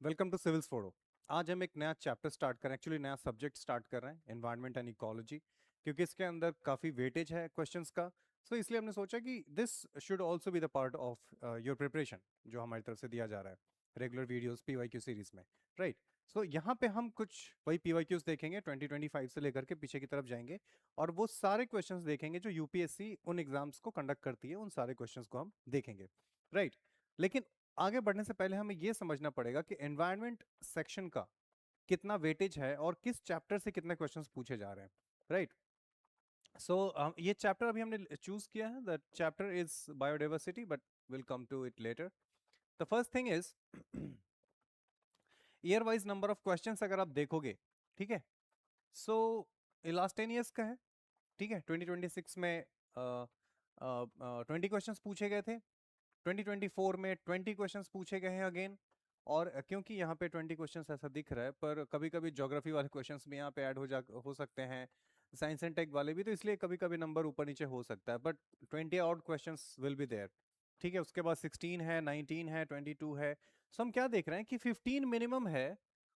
Welcome to civils फोड़ो। आज हम एक नया चैप्टर स्टार्ट कर रहे हैं, एक्चुअली नया सब्जेक्ट स्टार्ट कर रहे हैं, एनवायरनमेंट एंड इकोलॉजी, क्योंकि इसके अंदर काफ़ी वेटेज है क्वेश्चंस का। सो इसलिए हमने सोचा कि this should also be the part of your preparation, जो हमारी तरफ से दिया जा रहा है रेगुलर वीडियोस पीवाईक्यू सीरीज में, राइट। सो यहाँ पे हम कुछ वही पीवाईक्यूज देखेंगे, 2025 से लेकर के पीछे की तरफ जाएंगे और वो सारे क्वेश्चंस देखेंगे जो यूपीएससी उन एग्जाम्स को कंडक्ट करती है, उन सारे क्वेश्चंस को हम देखेंगे, राइट। लेकिन आगे बढ़ने से पहले हमें यह समझना पड़ेगा कि एनवायरनमेंट सेक्शन का कितना वेटेज है और किस चैप्टर से कितने क्वेश्चंस पूछे जा रहे हैं, राइट। सो ये चैप्टर अभी हमने चूज किया है, the chapter is biodiversity, but will come to it later. The first thing is year wise number of questions अगर आप देखोगे, ठीक है। सो लास्ट 10 ईयर्स का है, ठीक है। 2026 में 20 क्वेश्चंस पूछे गए थे, 2024 में 20 क्वेश्चंस पूछे गए हैं अगेन। और क्योंकि यहाँ पे 20 क्वेश्चंस ऐसा दिख रहा है, पर कभी कभी ज्योग्राफी वाले क्वेश्चंस भी यहाँ पे ऐड हो सकते हैं, साइंस एंड टेक वाले भी, तो इसलिए कभी कभी नंबर ऊपर नीचे हो सकता है, but 20 out questions will be there, ठीक है। उसके बाद 16 है, 19 है, 22 है। सो हम क्या देख रहे हैं कि 15 मिनिमम है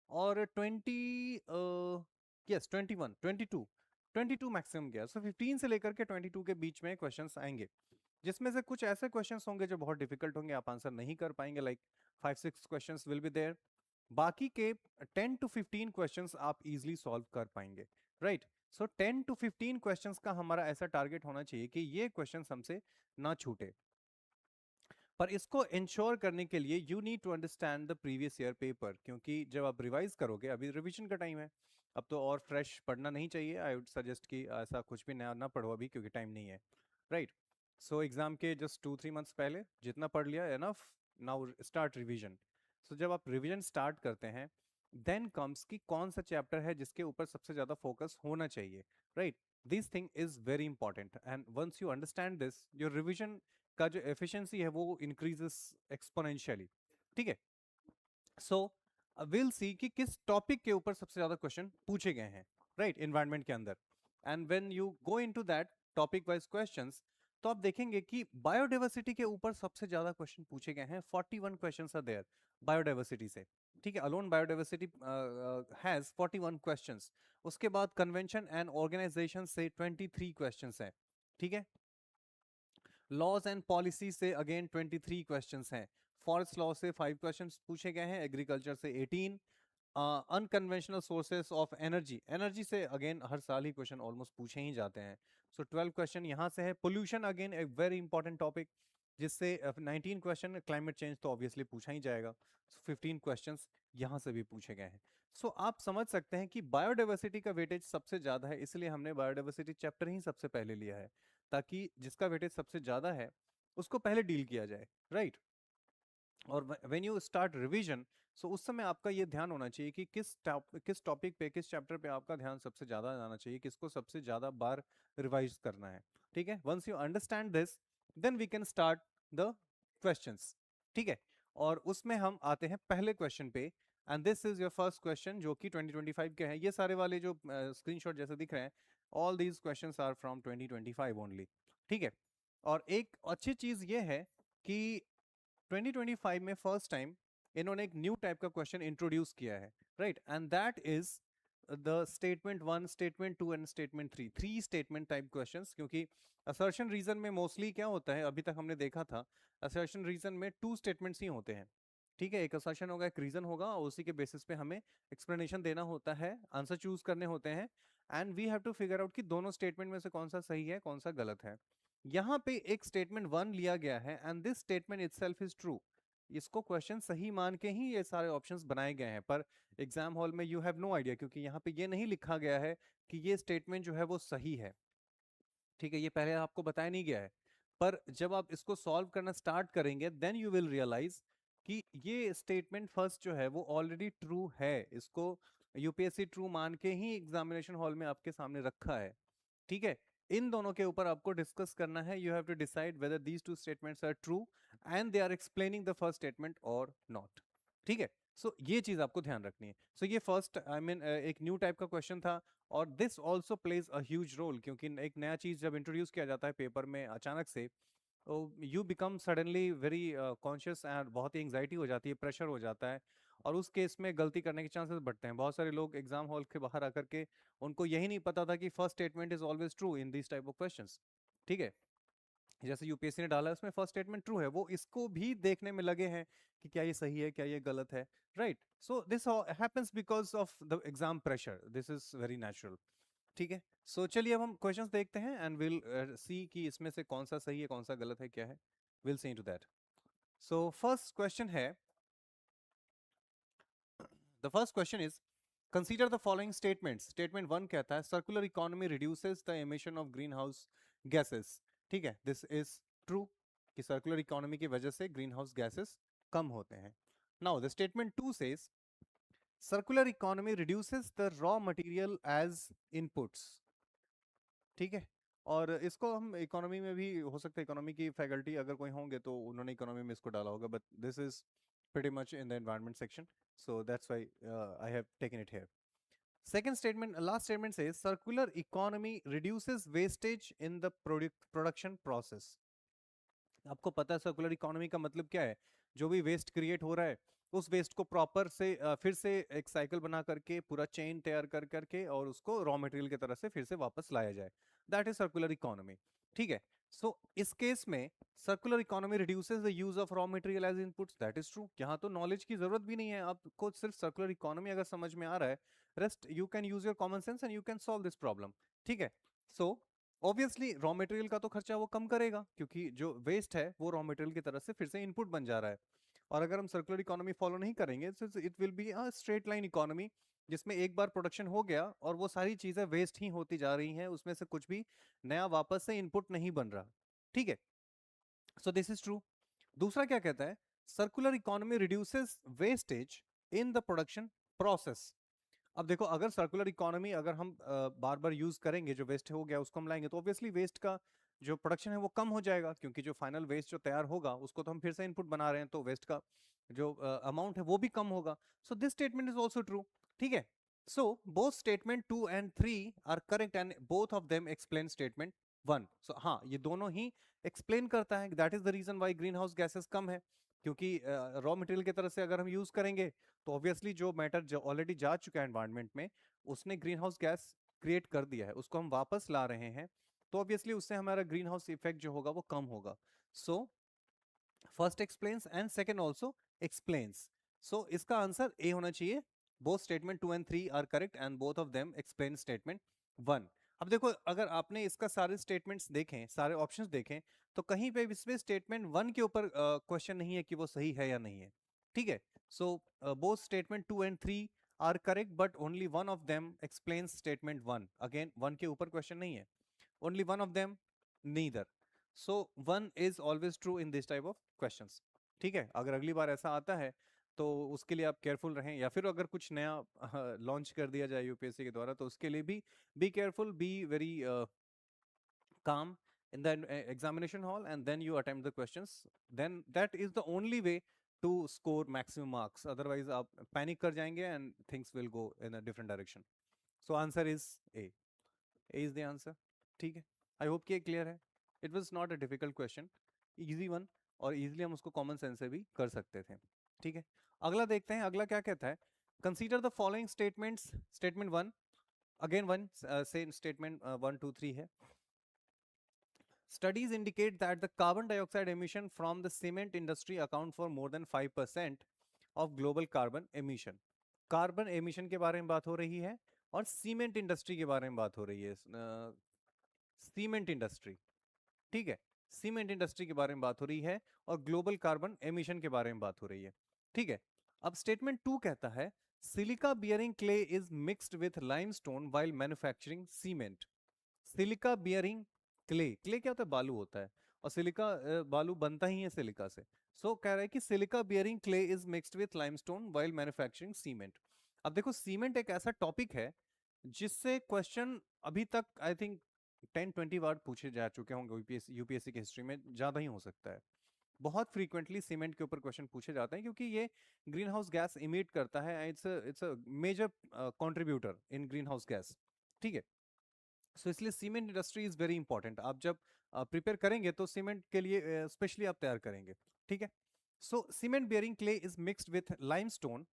और 20 यस 21 22 22 मैक्सिमम गया। सो 15 से लेकर के 22 के बीच में क्वेश्चंस आएंगे, जिसमें से कुछ ऐसे क्वेश्चंस होंगे जो बहुत डिफिकल्ट होंगे, आप आंसर नहीं कर पाएंगे, like 5-6 questions will be there. बाकी के 10 टू 15 क्वेश्चंस आप इजीली सॉल्व कर पाएंगे, राइट। सो 10 टू 15 क्वेश्चंस का हमारा ऐसा टारगेट होना चाहिए कि ये क्वेश्चंस हमसे ना छूटे। पर इसको इंश्योर करने के लिए you need to understand the previous year paper, क्योंकि जब आप रिवाइज करोगे, अभी रिवीजन का टाइम है, अब तो और फ्रेश पढ़ना नहीं चाहिए। आई वुड सजेस्ट कि ऐसा कुछ भी नया ना पढ़ो अभी, क्योंकि टाइम नहीं है, राइट। सो एग्जाम के जस्ट 2-3 मंथ्स पहले जितना पढ़ लिया एनफ, नाउ स्टार्ट रिवीजन। सो जब आप रिवीजन स्टार्ट करते हैं, देन कम्स कि कौन सा चैप्टर है जिसके ऊपर सबसे ज्यादा फोकस होना चाहिए, right. This thing is very important, and once you understand this, your revision का जो एफिशिएंसी है वो इंक्रीजेस एक्सपोनेंशियली, ठीक है। सो विल सी कि किस टॉपिक के ऊपर सबसे ज्यादा क्वेश्चन पूछे गए हैं, राइट, एनवायरनमेंट के अंदर। And when you go into that topic wise questions, तो आप देखेंगे कि बायोडाइवर्सिटी के ऊपर सबसे ज्यादा क्वेश्चन पूछे गए हैं, 41 क्वेश्चंस आर देयर बायोडाइवर्सिटी से, ठीक है। Alone biodiversity has 41 questions. उसके बाद कन्वेंशन एंड ऑर्गेनाइजेशन से 23 क्वेश्चंस हैं, ठीक है। लॉज एंड पॉलिसी से अगेन 23 क्वेश्चंस हैं। फॉरेस्ट लॉ से 5 क्वेश्चंस पूछे गए हैं, एग्रीकल्चर से 18। Unconventional sources of energy, energy से अगेन हर साल ही क्वेश्चन ऑलमोस्ट पूछे ही जाते हैं। सो 12 क्वेश्चन यहाँ से है। पोल्यूशन अगेन एक वेरी इंपॉर्टेंट टॉपिक, जिससे 19 क्वेश्चन। क्लाइमेट चेंज तो ऑब्वियसली पूछा ही जाएगा, सो 15 क्वेश्चंस यहाँ से भी पूछे गए हैं। सो आप समझ सकते हैं कि बायोडाइवर्सिटी का वेटेज सबसे ज्यादा है, इसलिए हमने बायोडाइवर्सिटी चैप्टर ही सबसे पहले लिया है, ताकि जिसका वेटेज सबसे ज्यादा है उसको पहले डील किया जाए, राइट। और व्हेन यू स्टार्ट रिवीजन, सो उस समय आपका ये ध्यान होना चाहिए कि किस टॉपिक पे, किस चैप्टर पे आपका ध्यान सबसे ज्यादा जाना चाहिए, किसको सबसे ज्यादा बार रिवाइज करना है, ठीक है। Once you understand this, then we can start the questions, ठीक है। और उसमें हम आते हैं पहले क्वेश्चन पे, and this is your first question, जो कि 2025 के हैं। ये सारे वाले जो स्क्रीनशॉट जैसे दिख रहे हैं, all these questions are from 2025 only, ठीक है। और एक अच्छी चीज ये है कि 2025 में फर्स्ट टाइम इन्होंने एक न्यू टाइप का क्वेश्चन इंट्रोड्यूस किया है, right, and that is the statement 1, statement 2 and statement 3, 3 statement type questions. क्योंकि असर्शन रीजन में मोस्टली क्या होता है, अभी तक हमने देखा था, असर्शन रीजन में 2 स्टेटमेंट्स ही होते हैं, ठीक है। एक असर्शन होगा, एक रीजन होगा, और उसी के बेसिस पे हमें एक्सप्लेनेशन देना होता है, आंसर चूज करने होते हैं, and we have to figure out कि दोनों स्टेटमेंट में से कौन सा सही है, कौन सा गलत है। यहाँ पे एक स्टेटमेंट 1 लिया गया है, and this statement itself is true. इसको क्वेश्चन सही मान के ही ये सारे ऑप्शंस बनाए गए हैं, पर एग्जाम हॉल में यू हैव नो आइडिया, क्योंकि यहाँ पे ये नहीं लिखा गया है कि ये स्टेटमेंट जो है वो सही है, ठीक है। ये पहले आपको बताया नहीं गया है, पर जब आप इसको सॉल्व करना स्टार्ट करेंगे, देन यू विल रियलाइज कि ये स्टेटमेंट फर्स्ट जो है वो ऑलरेडी ट्रू है। इसको यूपीएससी ट्रू मान के ही एग्जामिनेशन हॉल में आपके सामने रखा है, ठीक है। इन दोनों के ऊपर आपको डिस्कस करना है। You have to decide whether these two statements are true and they are explaining the first statement और नॉट, ठीक है। सो ये चीज आपको ध्यान रखनी है। सो ये फर्स्ट आई मीन एक न्यू टाइप का क्वेश्चन था, और this also plays a huge role, क्योंकि एक नया चीज जब इंट्रोड्यूस किया जाता है पेपर में अचानक से, तो you become suddenly very conscious, and बहुत ही एंग्जाइटी हो जाती है, प्रेशर हो जाता है, और उस केस में गलती करने के चांसेस बढ़ते हैं। बहुत सारे लोग एग्जाम हॉल के बाहर आकर के उनको यही नहीं पता था कि first statement is always true in this type of questions. ठीक है, जैसे यूपीएससी ने डाला है उसमें फर्स्ट स्टेटमेंट ट्रू है, वो इसको भी देखने में लगे हैं कि क्या ये सही है क्या ये गलत है, right. So this happens because of the exam pressure, this is very natural. ठीक है, सो चलिए अब हम क्वेश्चंस देखते हैं एंड विल सी कि इसमें से कौन सा सही है कौन सा गलत है क्या है, will see into that. So first question है, the first question is consider the following statements. Statement 1 कहता है circular economy reduces the emission of green house gases. ठीक है, दिस इज ट्रू कि सर्कुलर इकोनॉमी की वजह से ग्रीन हाउस गैसेस कम होते हैं। Now the statement 2 says circular economy reduces the raw material as inputs. ठीक है, और इसको हम इकोनॉमी में भी हो सकता है, इकोनॉमी की फैकल्टी अगर कोई होंगे तो उन्होंने इकोनॉमी में इसको डाला होगा, but this is pretty much in the environment section, so that's why I have taken it here. Second statement, last statement says circular economy reduces wastage in the production process. आपको पता है circular economy का मतलब क्या है? जो भी waste create हो रहा है उस वेस्ट को प्रॉपर से फिर से एक साइकिल बना करके पूरा चेन तैयार कर करके और उसको रॉ मटेरियल की तरह से फिर से वापस लाया जाए, दैट इज सर्कुलर इकोनॉमी। ठीक है, सो इस केस में circular economy reduces the use of raw material as inputs, that is true. यहाँ तो नॉलेज की जरूरत भी नहीं है, आपको सिर्फ सर्कुलर इकोनॉमी अगर समझ में आ रहा है, rest you can use your common sense and you can solve this problem. ठीक है, सो ऑब्वियसली रॉ मटेरियल का तो खर्चा वो कम करेगा क्योंकि जो वेस्ट है वो रॉ मटेरियल की तरह से फिर से इनपुट बन जा रहा है। और अगर हम सर्कुलर इकोनॉमी फॉलो नहीं करेंगे तो it will be a straight line economy, जिसमें एक बार प्रोडक्शन हो गया और वो सारी चीजें वेस्ट ही होती जा रही हैं, उसमें से कुछ भी नया वापस से इनपुट नहीं बन रहा। ठीक है, सो दिस इज ट्रू। दूसरा क्या कहता है, circular economy reduces wastage in the production process. अब देखो, अगर सर्कुलर इकोनॉमी अगर हम बार बार यूज करेंगे, जो वेस्ट हो गया उसको हम लाएंगे, तो ऑब्वियसली वेस्ट का जो प्रोडक्शन है वो कम हो जाएगा, क्योंकि जो फाइनल वेस्ट जो तैयार होगा उसको तो हम फिर से इनपुट बना रहे हैं, तो वेस्ट का जो अमाउंट है वो भी कम होगा। So this statement is also true. ठीक है, so both statement 2 and 3 are correct and both of them explain statement 1। So हाँ, ये दोनों ही एक्सप्लेन करता है, that is the reason why green house gases कम है, क्योंकि रॉ मटेरियल की तरह से अगर हम यूज करेंगे तो ऑब्वियसली जो मैटर जो ऑलरेडी जा चुका है एनवायरनमेंट में, उसने ग्रीन हाउस गैस क्रिएट कर दिया है, उसको हम वापस ला रहे हैं, तो ऑब्वियसली उससे हमारा ग्रीन हाउस इफेक्ट जो होगा वो कम होगा। So first explains and second also explains, so इसका आंसर ए होना चाहिए। Both statement 2 and 3 are correct and both of them explain statement 1। अब देखो, अगर आपने इसका सारे स्टेटमेंट्स देखें, सारे ऑप्शंस देखें, तो कहीं पे इसमें स्टेटमेंट 1 के ऊपर क्वेश्चन नहीं है कि वो सही है या नहीं है। ठीक है, so both statement 2 and 3 are correct, but only one of them explains statement 1। Again 1 के ऊपर क्वेश्चन नहीं है, only one of them neither, so 1 is always true in this type of questions। ठीक है, अगर अगली बार ऐसा आता है तो उसके लिए आप केयरफुल रहें, या फिर अगर कुछ नया लॉन्च कर दिया जाए यूपीएससी के द्वारा तो उसके लिए भी be careful, be very calm in the examination hall, and then you attempt the questions, then that is the only way to score maximum marks, otherwise आप panic कर जाएंगे and things will go in a different direction। so answer is A, A is the answer। ठीक है, I hope कि ये clear है। It was not a difficult question, easy one, और easily हम उसको कॉमन सेंस से भी कर सकते थे। ठीक है, अगला देखते हैं, अगला क्या कहता है, consider the following statements. Statement 1, again 1 same statement 1 2 3 है। Studies indicate that the carbon dioxide emission from the cement industry account for more than 5% of global carbon emission। Carbon emission के बारे में बात हो रही है और सीमेंट इंडस्ट्री के बारे में बात हो रही है। सीमेंट इंडस्ट्री, ठीक है, सीमेंट इंडस्ट्री के बारे में बात हो रही है और ग्लोबल कार्बन एमिशन के बारे में बात हो रही है। ठीक है, अब स्टेटमेंट 2 कहता है silica bearing clay is mixed with limestone while manufacturing cement. Silica bearing clay, clay क्या होता है? बालू होता है, और सिलिका बालू बनता ही है सिलिका से। सो कह रहा है कि silica bearing clay is mixed with limestone while manufacturing cement. अब देखो, सीमेंट एक ऐसा टॉपिक है जिससे क्वेश्चन अभी तक आई थिंक 10-20 बार पूछे जा चुके होंगे यूपीएससी की हिस्ट्री में, ज्यादा ही हो सकता है। बहुत फ्रीक्वेंटली सीमेंट के ऊपर क्वेश्चन पूछे जाते हैं क्योंकि ये ग्रीन हाउस गैस इमिट करता है, it's a major contributor in green house gas. ठीक है, सो इसलिए cement industry is very important. आप जब प्रिपेयर करेंगे तो सीमेंट के लिए स्पेशली आप तैयार करेंगे। ठीक है, so cement bearing clay is mixed with limestone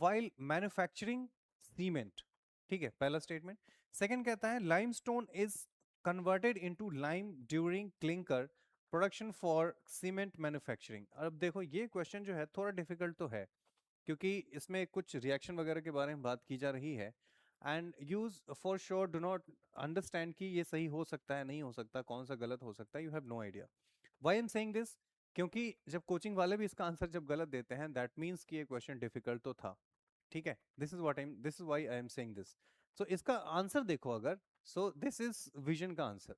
while manufacturing cement. ठीक है, पहला स्टेटमेंट. सेकंड कहता है limestone is converted into lime during clinker production for cement manufacturing. अब देखो ये क्वेश्चन जो है थोड़ा डिफिकल्ट तो है, क्योंकि इसमें कुछ रिएक्शन वगैरह के बारे में बात की जा रही है. And use for sure do not understand कि ये सही हो सकता है, नहीं हो सकता, कौन सा गलत हो सकता है. You have no idea. Why I am saying this? क्योंकि जब कोचिंग वाले भी इसका आंसर जब गलत देते हैं, दैट मीन्स कि ये क्वेश्चन डिफिकल्ट तो था. ठीक है, this is why I am saying this. So इसका आंसर देखो अगर, सो दिस इज विजन का आंसर.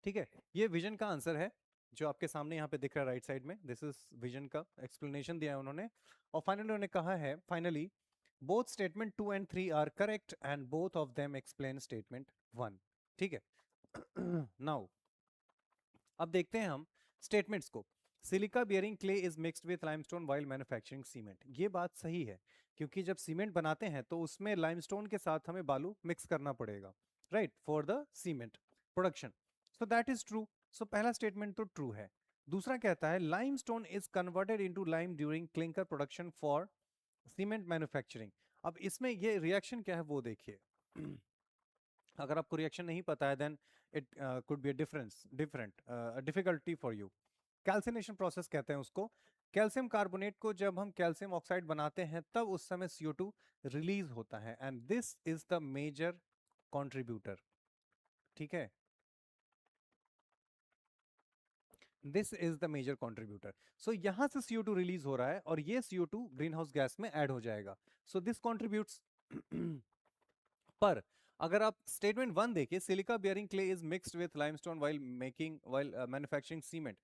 ठीक है, ये विजन का आंसर है जो आपके सामने यहाँ पे दिख रहा है राइट साइड में. दिस इज विजन का एक्सप्लेनेशन दिया है उन्होंने. और फाइनली उन्होंने कहा है, finally both statement 2 and 3 are correct and both of them explain statement 1. ठीक है. नाउ अब देखते हैं हम स्टेटमेंट्स को. Silica bearing clay is mixed with limestone while manufacturing cement. ये बात सही है, क्योंकि जब सीमेंट बनाते हैं तो उसमें लाइमस्टोन के साथ हमें बालू मिक्स करना पड़ेगा, right, for the cement production. So that is true. So पहला स्टेटमेंट तो ट्रू है. दूसरा कहता है limestone is converted into lime during clinker production for cement manufacturing. अब इसमें ये रिएक्शन क्या है वो देखिए. अगर आपको रिएक्शन नहीं पता है, then it could be different difficulty for you. Calcination process कहते हैं उसको. कैल्शियम कार्बोनेट को जब हम कैल्शियम ऑक्साइड बनाते हैं तब उस समय CO2 रिलीज होता है, and this is the major contributor. ठीक है, this is the major contributor. So यहां से CO2 रिलीज हो रहा है और ये CO2 ग्रीन हाउस गैस में ऐड हो जाएगा. So this contributes. पर अगर आप स्टेटमेंट 1 देखिए, silica bearing clay is mixed with limestone while manufacturing cement.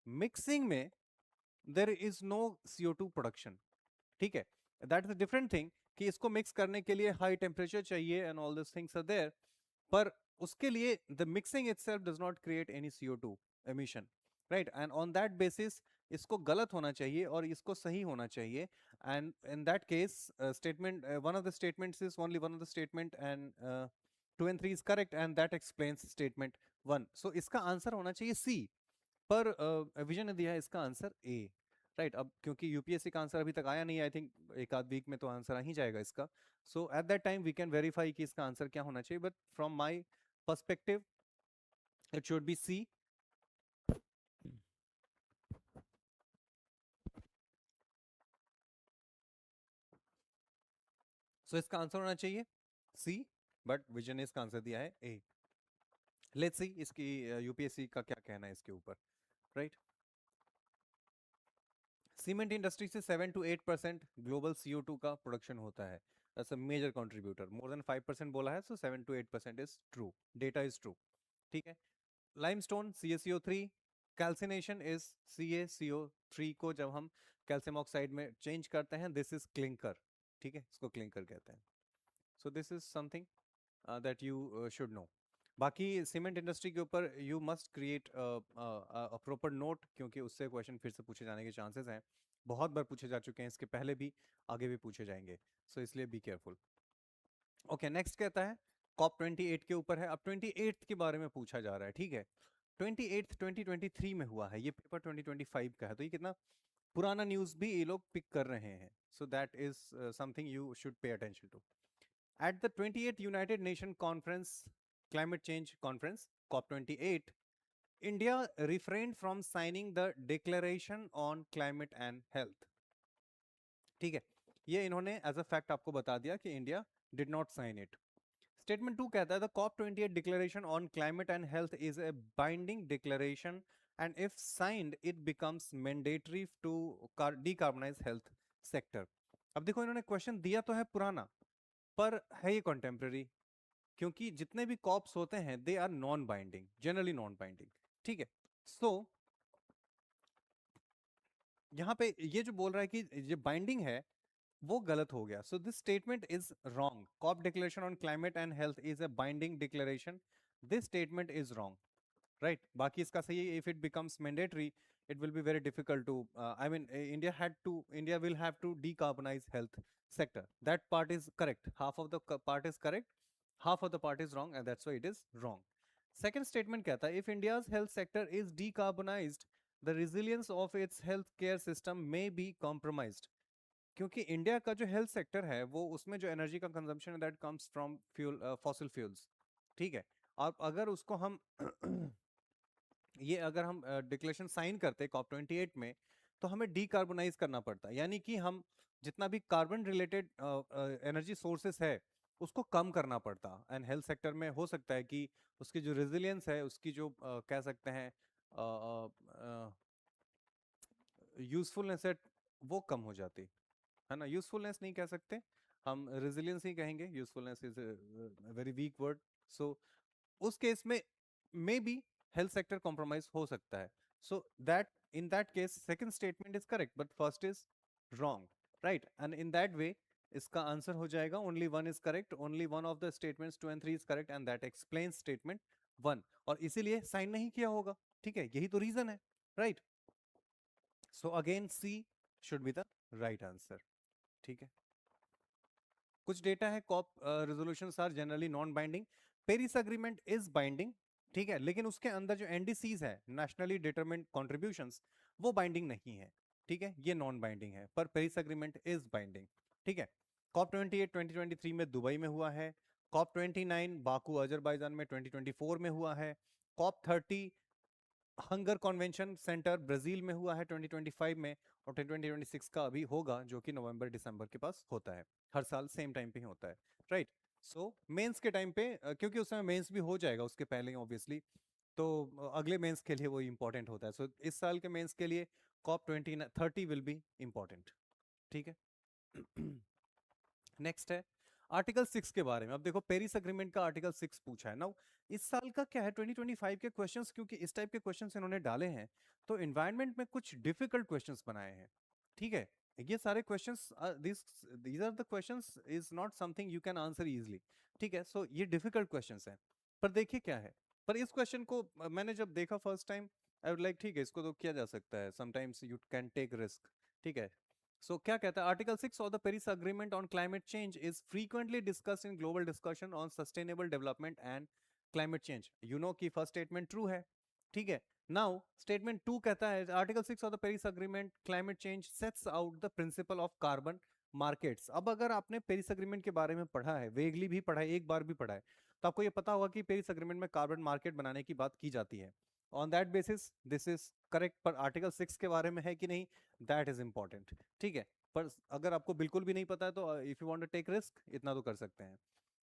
Mixing में there is no CO2 production. ठीक है, that is a different thing कि इसको मिक्स करने के लिए हाई टेम्परेचर चाहिए and all this things are there. पर उसके लिए the mixing itself does not create any CO2 emission, right. And on that basis इसको गलत होना चाहिए और इसको सही होना चाहिए. And in that case statement one of the statements is only one of the statement, and 2 and 3 is correct, and that explains statement 1. So इसका आंसर होना चाहिए C, पर विजय ने दिया है इसका आंसर A. राइट. अब क्योंकि यूपीएससी का आंसर अभी तक आया नहीं, आई थिंक एक आध वीक में तो आंसर आ ही जाएगा इसका. So at that time we can verify कि इसका आंसर क्या होना चाहिए, but from my perspective it should be C. So इसका आंसर होना चाहिए सी, बट विजय ने इसका आंसर दिया है ए. लेट्स सी इसकी यूपीएससी का क्या कहना है इसके ऊपर, राइट. सीमेंट इंडस्ट्री से 7 to 8% ग्लोबल CO2 का प्रोडक्शन होता है. That's a major contributor. More than 5% बोला है, so 7 to 8% is true. Data is true. ठीक है. Limestone CaCO3. Calcination is CaCO3 को जब हम कैल्शियम ऑक्साइड में चेंज करते हैं, दिस इज क्लिंकर. ठीक है, इसको क्लिंकर कहते हैं. So this is something that you should know. बाकी सीमेंट इंडस्ट्री के ऊपर you must create a proper note, क्योंकि उससे क्वेश्चन फिर से पूछे जाने के चांसेस हैं. बहुत बार पूछे जा चुके हैं इसके पहले भी, आगे भी पूछे जाएंगे. सो इसलिए बी केयरफुल. ओके, नेक्स्ट कहता है COP28 के ऊपर है. अब 28 के बारे में पूछा जा रहा है. ठीक है, 28 2023 में हुआ है, ये पेपर 2025 का है, तो ये कितना पुराना न्यूज़ भी ये लोग पिक कर रहे हैं. So that is something you should pay attention to. At the 28th United Nations Conference, Climate Change Conference, COP28, India refrained from signing the Declaration on Climate and Health. ठीक है, ये इन्होंने एज अ फैक्ट आपको बता दिया कि India did not sign it. Statement 2 कहता है the COP28 declaration on climate and health is a binding declaration and if signed it becomes mandatory to decarbonise health sector. अब देखो, इन्होंने क्वेश्चन दिया तो है पुराना, पर है ये कॉन्टेम्प्रेरी, क्योंकि जितने भी कॉप्स होते हैं they are non binding, generally non binding. ठीक है. सो यहां पे ये जो बोल रहा है कि ये बाइंडिंग है, वो गलत हो गया. So this statement is wrong. COP declaration on climate and health is a binding declaration. This statement is wrong, right. बाकी इसका सही है. If it becomes mandatory it will be very difficult to I mean India will have to decarbonize health sector. That part is correct. Half of the part is correct, half of the part is wrong, and that's why it is wrong. Second statement कहता है if India's health sector is decarbonized, the resilience of its healthcare system may be compromised. क्योंकि India का जो health sector है वो उसमें जो energy का कंजम्पशन है that comes from fuel fossil fuels, ठीक है। अब अगर उसको हम ये अगर हम डिक्लेरेशन साइन करते कॉप 28 में, तो हमें डीकार्बोनाइज करना पड़ता है, यानी कि हम जितना भी कार्बन रिलेटेड एनर्जी सोर्सेस है उसको कम करना पड़ता। एंड हेल्थ सेक्टर में हो सकता है कि उसकी जो रेजिलियंस है, उसकी जो कह सकते हैं यूजफुलनेस है, वो कम हो जाती है ना। यूजफुलनेस नहीं कह सकते हम, रेजिलियंस ही कहेंगे, usefulness is very weak word. So उस केस में may be health sector compromise हो सकता है। So that in that case second statement is correct but first is wrong, right. And in that way इसका answer हो जाएगा only one is correct, only one of the statements 2 and 3 is correct and that explains statement 1। और इसीलिए sign नहीं किया होगा, ठीक है, यही तो रीजन है, right. So again C should be the right answer, ठीक है। कुछ डेटा है, COP resolutions are generally non binding, Paris agreement is binding, ठीक है, लेकिन उसके अंदर जो एनडीसीज है, नेशनली डिटरमिन्ड कंट्रीब्यूशंस, वो बाइंडिंग नहीं है, ठीक है, ये नॉन बाइंडिंग है, पर पेरिस अग्रीमेंट इज बाइंडिंग, ठीक है। कॉप 28 2023 में दुबई में हुआ है, कॉप 29 बाकू अजरबैजान में 2024 में हुआ है, COP 30 hangar convention centre Brazil में हुआ है 2025 में, और 2026 का अभी होगा जो कि नवंबर दिसंबर के पास होता है, हर साल सेम टाइम पे ही होता है, राइट। सो मेंस के टाइम पे क्योंकि उस समय मेंस भी हो जाएगा उसके पहले ऑब्वियसली, तो अगले मेंस के लिए वो इंपॉर्टेंट होता है। सो इस साल के मेंस के लिए कॉप 2030 विल बी इंपॉर्टेंट, ठीक है। नेक्स्ट है आर्टिकल 6 के बारे में। अब देखो पेरिस अग्रीमेंट का आर्टिकल 6 पूछा है ना। इस साल का क्या है 2025 के क्वेश्चंस, क्योंकि इस टाइप के क्वेश्चंस इन्होंने डाले हैं, तो एनवायरनमेंट में कुछ डिफिकल्ट क्वेश्चंस बनाए हैं, ठीक है। ये सारे questions these are the questions is not something you can answer easily, ठीक है। सो ये डिफिकल्ट क्वेश्चंस हैं, पर देखिए क्या है। पर इस क्वेश्चन को मैंने जब देखा first time, I would like ठीक है इसको तो किया जा सकता है, sometimes you can take risk, ठीक है। सो क्या कहता है article 6 of the Paris agreement on climate change is frequently discussed in global discussion on sustainable development and climate change. You know कि फर्स्ट स्टेटमेंट ट्रू है, ठीक है। Now statement 2 कहता है article 6 of the Paris agreement climate change sets out the principle of carbon markets. अब अगर आपने Paris agreement के बारे में पढ़ा है, वेगली भी पढ़ा है, एक बार भी पढ़ा है, तो आपको ये पता होगा कि पेरिस अग्रीमेंट में कार्बन मार्केट बनाने की बात की जाती है। On that basis this is correct, पर आर्टिकल 6 के बारे में है कि नहीं, दैट इज इंपॉर्टेंट, ठीक है। पर अगर आपको बिल्कुल भी नहीं पता है तो if you want to take risk इतना तो कर सकते हैं।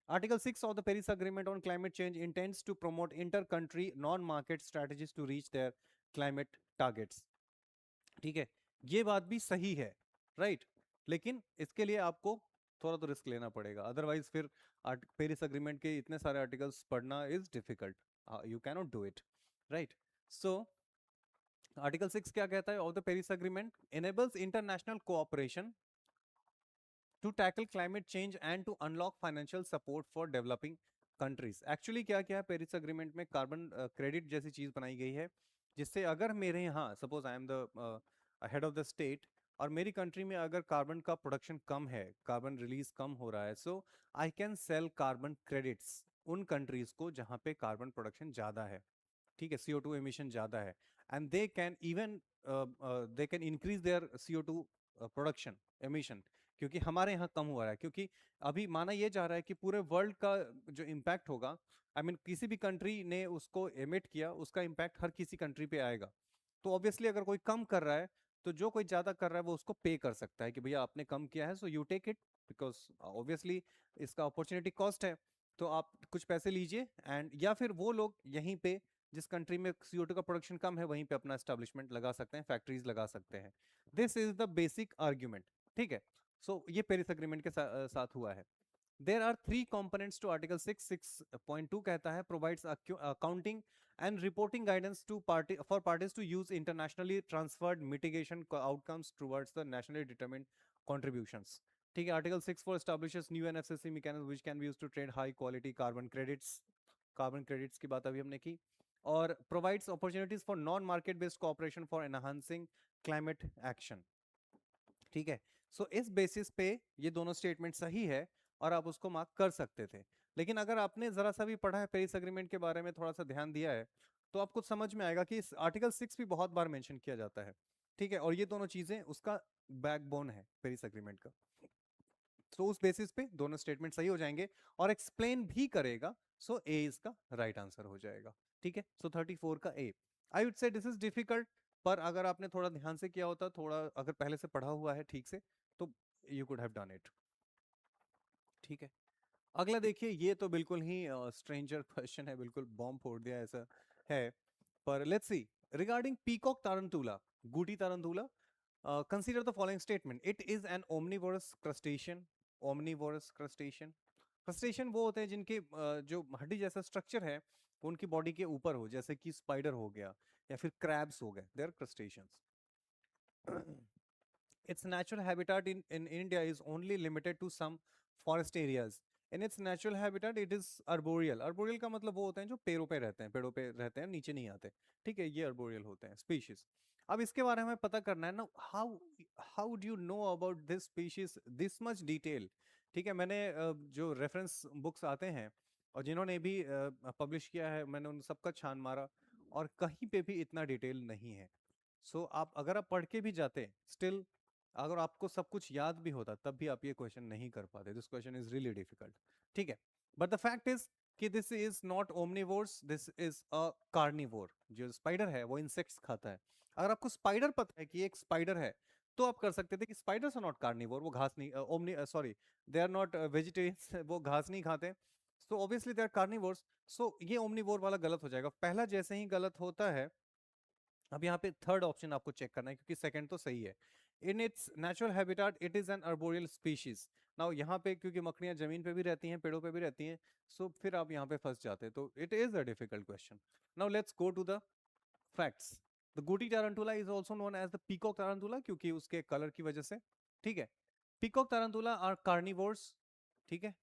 Article 6 of the Paris agreement on climate change intends to promote inter country non market strategies to reach their climate targets, ठीक है। ये बात भी सही है, राइट, लेकिन इसके लिए आपको थोड़ा तो रिस्क लेना पड़ेगा, अदरवाइज फिर पेरिस अग्रीमेंट के इतने सारे आर्टिकल्स पढ़ना is difficult, you cannot do it, right. So article 6 क्या कहता है of the Paris agreement enables international cooperation to tackle climate change and to unlock financial support for developing countries। Actually क्या क्या है पेरिस अग्रीमेंट में carbon credit जैसी चीज बनाई गई है, जिससे अगर मेरे यहाँ suppose I am the head of the state, और मेरी कंट्री में अगर कार्बन का प्रोडक्शन कम है, कार्बन रिलीज कम हो रहा है, so I can sell carbon credits उन कंट्रीज को जहाँ पे कार्बन प्रोडक्शन ज्यादा है, ठीक है, CO2 एमिशन ज्यादा है, and they can even they can increase their CO2 production emission, क्योंकि हमारे यहाँ कम हो रहा है। क्योंकि अभी माना यह जा रहा है कि पूरे वर्ल्ड का जो इम्पैक्ट होगा, आई मीन किसी भी कंट्री ने उसको एमिट किया, उसका इम्पैक्ट हर किसी कंट्री पे आएगा। तो ऑब्वियसली अगर कोई कम कर रहा है, तो जो कोई ज्यादा कर रहा है वो उसको पे कर सकता है कि भैया आपने कम किया है, so you take it, because obviously इसका अपॉर्चुनिटी कॉस्ट है, तो आप कुछ पैसे लीजिए, एंड या फिर वो लोग यहीं पे जिस कंट्री में CO2 का प्रोडक्शन कम है वहीं पे अपना एस्टेब्लिशमेंट लगा सकते हैं, फैक्ट्रीज लगा सकते हैं। This is the basic argument, ठीक है। सो ये पेरिस अग्रीमेंट के साथ हुआ है। There are three components to Article 6. 6.2 कहता है provides accounting and reporting guidance to for parties to use internationally transferred mitigation outcomes towards the nationally determined contributions, ठीक है। Article 6 establishes new NFCC mechanism which can be used to trade high quality carbon credits, carbon credits की बात अभी हमने की, और provides opportunities for non market based cooperation for enhancing climate action, ठीक है। सो इस बेसिस पे ये दोनों स्टेटमेंट सही है और आप उसको मार्क कर सकते थे। लेकिन अगर आपने जरा सा भी पढ़ा है पेरिस अग्रीमेंट के बारे में, थोड़ा सा ध्यान दिया है, तो आपको समझ में आएगा कि इस आर्टिकल 6 भी बहुत बार मेंशन किया जाता है। ठीक है, और ये दोनों चीजें उसका बैकबोन है पेरिस एग्रीमेंट का। तो उस बेसिस पे दोनों स्टेटमेंट सही हो जाएंगे और एक्सप्लेन भी करेगा, सो ए इसका राइट आंसर हो जाएगा। ठीक है, सो 34 का A. I would say this is difficult, पर अगर आपने थोड़ा ध्यान से किया होता, थोड़ा अगर पहले से पढ़ा हुआ है ठीक से, तो you could have done it. ठीक है, अगला देखिए, ये तो बिल्कुल ही स्ट्रेंजर क्वेश्चन है, बिल्कुल बॉम्ब फोड़ दिया ऐसा है। पर let's see, regarding peacock tarantula, Gooty tarantula, consider the following statement, it is an omnivorous crustacean. Omnivorous crustacean, crustacean वो होते हैं जिनके जो हड्डी जैसा स्ट्रक्चर है वो उनकी बॉडी के ऊपर हो, जैसे कि स्पाइडर हो गया या फिर क्रैब्स हो गए, they are crustaceans. its natural habitat in India is only limited to some forest areas. In its natural habitat it is arboreal. Arboreal का मतलब वो होते हैं जो पेड़ों पे रहते हैं, पेड़ों पे रहते हैं, नीचे नहीं आते। ठीक है, ये arboreal होते हैं species। अब इसके बारे में पता करना है ना, how do you know about this species this much detail? ठीक है, मैंने जो रेफरेंस बुक्स आते हैं और जिन्होंने भी पब्लिश किया है, मैंने उन सबका छान मारा और कहीं पे भी इतना डिटेल नहीं है। सो आप अगर आप पढ़ के भी जाते स्टिल, अगर आपको सब कुछ याद भी होता तब भी आप ये क्वेश्चन नहीं कर पाते। This question is really difficult. ठीक है, बट द फैक्ट इज कि this is not omnivores, this is a carnivore. जो स्पाइडर है वो इंसेक्ट्स खाता है। अगर आपको स्पाइडर पता है कि एक स्पाइडर है, तो आप कर सकते थे कि स्पाइडर्स आर नॉट कार्निवोर, वो घास नहीं, omni sorry, they are not vegetarians, वो घास नहीं खाते, so obviously they are carnivores. So ये ओमनिवोर वाला गलत हो जाएगा, पहला जैसे ही गलत होता है। अब यहाँ पे थर्ड ऑप्शन आपको चेक करना है क्योंकि सेकंड तो सही है। In its natural habitat it is an arboreal species. Now यहाँ पे क्योंकि मकड़ियां जमीन पे भी रहती हैं, पेड़ों पे भी रहती हैं, सो फिर आप यहाँ पे फंस जाते हैं, तो it is a difficult question. Now let's go to the facts. The Gooty tarantula is also known as the peacock tarantula, क्योंकि उसके कलर की वजह से। ठीक है, पीकॉक टारंटुला आर कार्निवोर्स। ठीक है,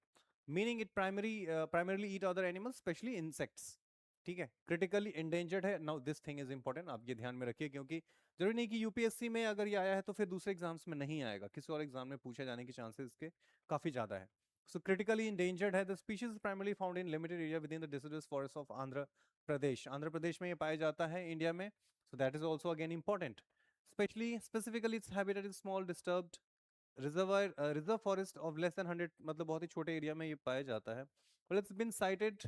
meaning it primarily eat other animals specially insects. ठीक है, क्रिटिकली एंडेंजर्ड है। Now this thing is important, आप ये ध्यान में रखिए, क्योंकि जरूरी नहीं कि यूपीएससी में अगर ये आया है तो फिर दूसरे एग्जाम्स में नहीं आएगा, किसी और एग्जाम में पूछे जाने के चांसेस इसके काफी ज्यादा है। सो क्रिटिकली इंडेंजर्ड है। The species primarily found in limited area within the deciduous forest of Andhra Pradesh. Andhra Pradesh में ये पाया जाता है इंडिया में, so that is also again important. Specifically its habitat is small disturbed reserve forest of less than 100, मतलब बहुत ही छोटे area में ये पाया जाता है। Well, it's been cited,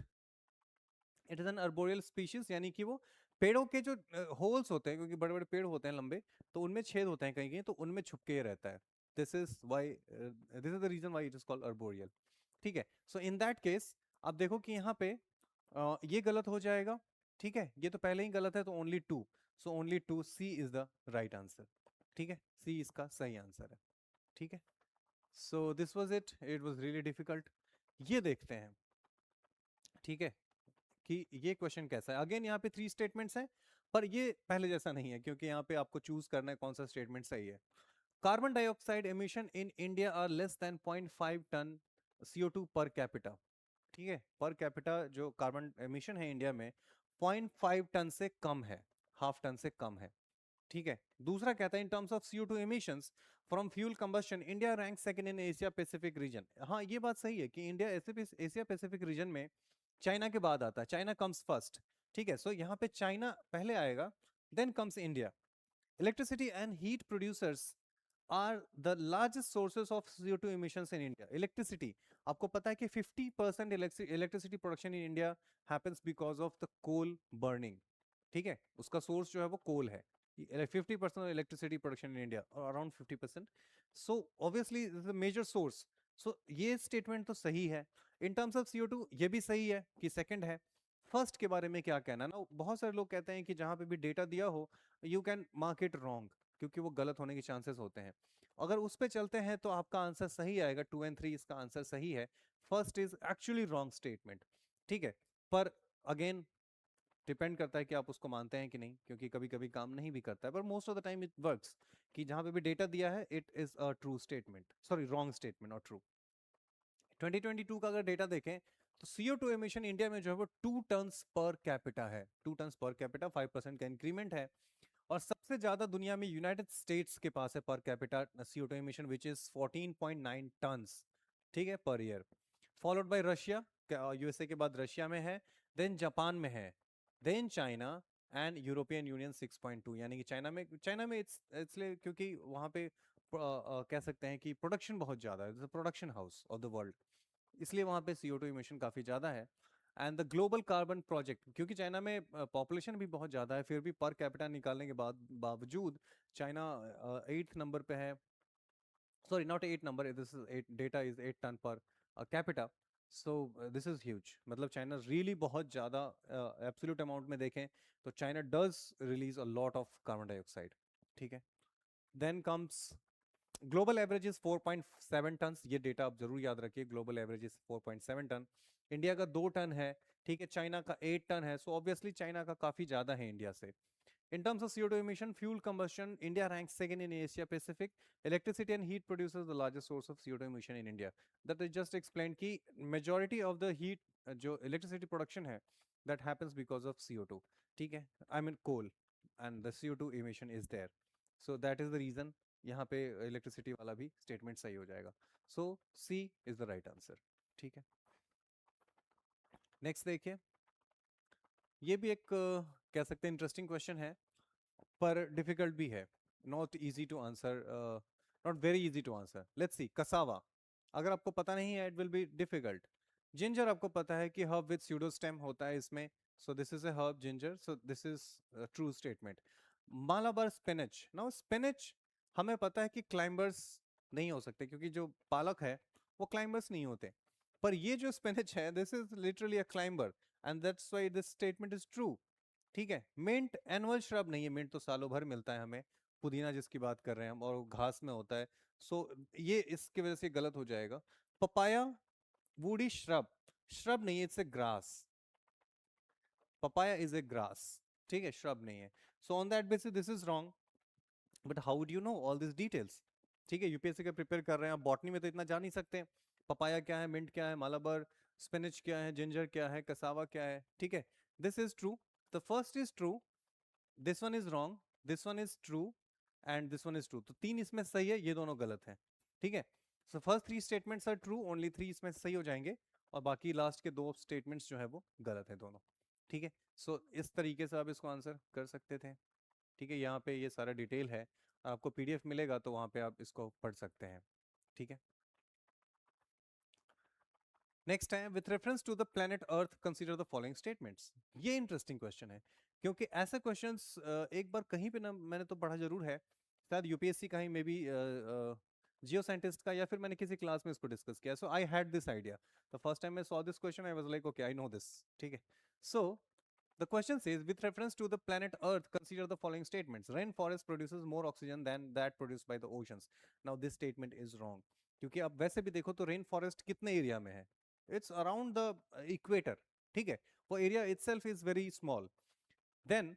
it is an arboreal species, यानी कि वो पेड़ों के जो होल्स होते हैं, क्योंकि बड़े बड़े पेड़ होते हैं लंबे, तो उनमें छेद होते हैं कहीं कहीं, तो उनमें छुपके रहता है। This is the reason why it is called arboreal. ठीक है, सो इन दैट केस आप देखो कि यहाँ पे ये गलत हो जाएगा। ठीक है, ये तो पहले ही गलत है, तो only two, so only two, C is the right answer. ठीक है, सी इसका सही आंसर है। ठीक है, so this was it was really difficult. ये देखते हैं, ठीक है, कि ये क्वेश्चन कैसा है। अगेन यहाँ पे 3 स्टेटमेंट्स हैं, पर ये पहले जैसा नहीं है, क्योंकि यहाँ पे आपको चूज करना है कौन सा स्टेटमेंट सही है। Carbon dioxide emission in India are less than 0.5 ton CO2 per capita. ठीक है, पर कैपिटा जो कार्बन एमिशन है इंडिया में 0.5 टन से कम है, हाफ टन से कम है। ठीक है, दूसरा कहता है in terms of CO2 emissions from fuel combustion India rank second in Asia Pacific region. हाँ, ये बात सही है कि इंडिया एशिया पैसिफिक रीजन में चाइना के बाद आता है, चाइना कम्स फर्स्ट। ठीक है, सो यहाँ पे चाइना पहले आएगा, then comes India. Electricity and heat producers are the largest sources of CO2 emissions in India. Electricity, आपको पता है कि 50% electricity production in India happens because of the coal burning. ठीक है, उसका सोर्स जो है वो कोल है। 50% इलेक्ट्रिसिटी प्रोडक्शन इन इंडिया, और around 50%, so obviously major source. So ये स्टेटमेंट तो सही है। इन टर्म्स ऑफ CO2 ये भी सही है कि सेकंड है। फर्स्ट के बारे में क्या कहना ना, बहुत सारे लोग कहते हैं कि जहां पे भी डेटा दिया हो you can mark it wrong, क्योंकि वो गलत होने के चांसेस होते हैं। अगर उस पे चलते हैं तो आपका आंसर सही आएगा, 2 एंड 3 इसका आंसर सही है। First is actually wrong statement. ठीक है, पर अगेन डिपेंड करता है कि आप उसको मानते हैं कि नहीं, क्योंकि कभी कभी काम नहीं भी करता है, पर most of the time it works, कि जहां पे भी डेटा दिया है it is a true statement, sorry wrong statement और ट्रू। 2022 का अगर डेटा देखें तो CO2 एमिशन इंडिया में जो है वो 2 टन्स पर कैपिटा है, 2 टन्स पर कैपिटा, 5% का इंक्रीमेंट है। और सबसे ज्यादा दुनिया में यूनाइटेड स्टेट्स के पास है per capita CO2 emission which is 14.9 tons. ठीक है, per year. Followed by Russia, USA के बाद रशिया में है, देन जापान में है, then China, and European Union 6.2। यानी कि चाइना में इसलिए क्योंकि वहाँ पे कह सकते हैं कि प्रोडक्शन बहुत ज़्यादा है, production house of the world, इसलिए वहाँ पे CO2 इमिशन काफ़ी ज़्यादा है। And the global carbon project, क्योंकि चाइना में पॉपुलेशन भी बहुत ज़्यादा है, फिर भी पर कैपिटा निकालने के बावजूद चाइना 8th नंबर पे है। Sorry, not 8 number, this is 8 data is 8 ton per capita. So this is huge, मतलब चाइना really बहुत ज़्यादा एब्सोल्यूट अमाउंट में देखें तो China does release a lot of carbon dioxide, ठीक है। Then comes global average is 4.7 ton, ये data आप जरूर याद रखिए, global average is 4.7 ton. India का 2 टन है, ठीक है, चाइना का 8 टन है, सो ऑब्वियसली चाइना का काफी ज्यादा है इंडिया से। In terms of CO2 emission, fuel combustion, India ranks second in Asia Pacific. Electricity and heat produces the largest source of CO2 emission in India. That I just explained कि majority of the heat जो electricity production है, that happens because of CO2. ठीक है, I mean coal, and the CO2 emission is there. So that is the reason यहाँ पे electricity वाला भी statement सही हो जाएगा. So C is the right answer. ठीक है. Next देखिए, ये भी एक कह सकते हैं इंटरेस्टिंग क्वेश्चन है पर डिफिकल्ट भी है, not easy to answer, not very easy to answer. Let's see, cassava अगर आपको पता नहीं है it will be difficult. Ginger आपको पता है कि हर्ब विद स्यूडो स्टेम होता है इसमें, सो this is a herb ginger, so this is true statement. Malabar spinach, now spinach हमें पता है कि क्लाइंबर्स नहीं हो सकते क्योंकि जो पालक है वो क्लाइंबर्स नहीं होते, पर ये जो स्पिनच है this is literally a climber and that's why this statement is true. ठीक है, मिंट एनुअल श्रब नहीं है, मिंट तो सालों भर मिलता है हमें, पुदीना जिसकी बात कर रहे हैं हम, और घास में होता है, सो ये इसकी वजह से गलत हो जाएगा। पपाया वुडी श्रब, श्रब नहीं है, it's a grass, papaya is a grass, ठीक है, श्रब नहीं है। So on that basis this is wrong, but how do you know all this details? ठीक है, यूपीएससी का प्रिपेयर कर रहे हैं आप, बॉटनी में तो इतना जान नहीं सकते पपाया क्या है, मिंट क्या है, मालाबर स्पिनच क्या है, जिंजर क्या है, कसावा क्या है, ठीक है। This is true, the first is true, this one is wrong, this one is true and this one is true, तो 3 इसमें सही है, ये दोनों गलत हैं, ठीक है। So first 3 statements are true, only 3 इसमें सही हो जाएंगे, और बाकी लास्ट के 2 स्टेटमेंट्स जो है वो गलत है दोनों, ठीक है। सो इस तरीके से आप इसको आंसर कर सकते थे, ठीक है। यहाँ पे ये सारा डिटेल है, आपको PDF मिलेगा तो वहाँ पे आप इसको पढ़ सकते हैं, ठीक है। नेक्स्ट है, with reference to the planet earth consider the following statements. ये इंटरेस्टिंग क्वेश्चन है क्योंकि ऐसे क्वेश्चंस एक बार कहीं पे ना मैंने तो पढ़ा जरूर है, शायद यूपीएससी का ही मे बी जियो साइंटिस्ट का, या फिर मैंने किसी क्लास में इसको डिस्कस किया, so I had this idea the first time I saw this question, I was like okay I know this, ठीक है। सो the question says, with reference to the planet Earth, consider the following statements. Rainforest produces more oxygen than that produced by the oceans. Now, this statement is wrong. क्योंकि अब वैसे भी देखो तो rain forest कितने area में है, it's around the equator, ठीक है, वो area itself is very small. Then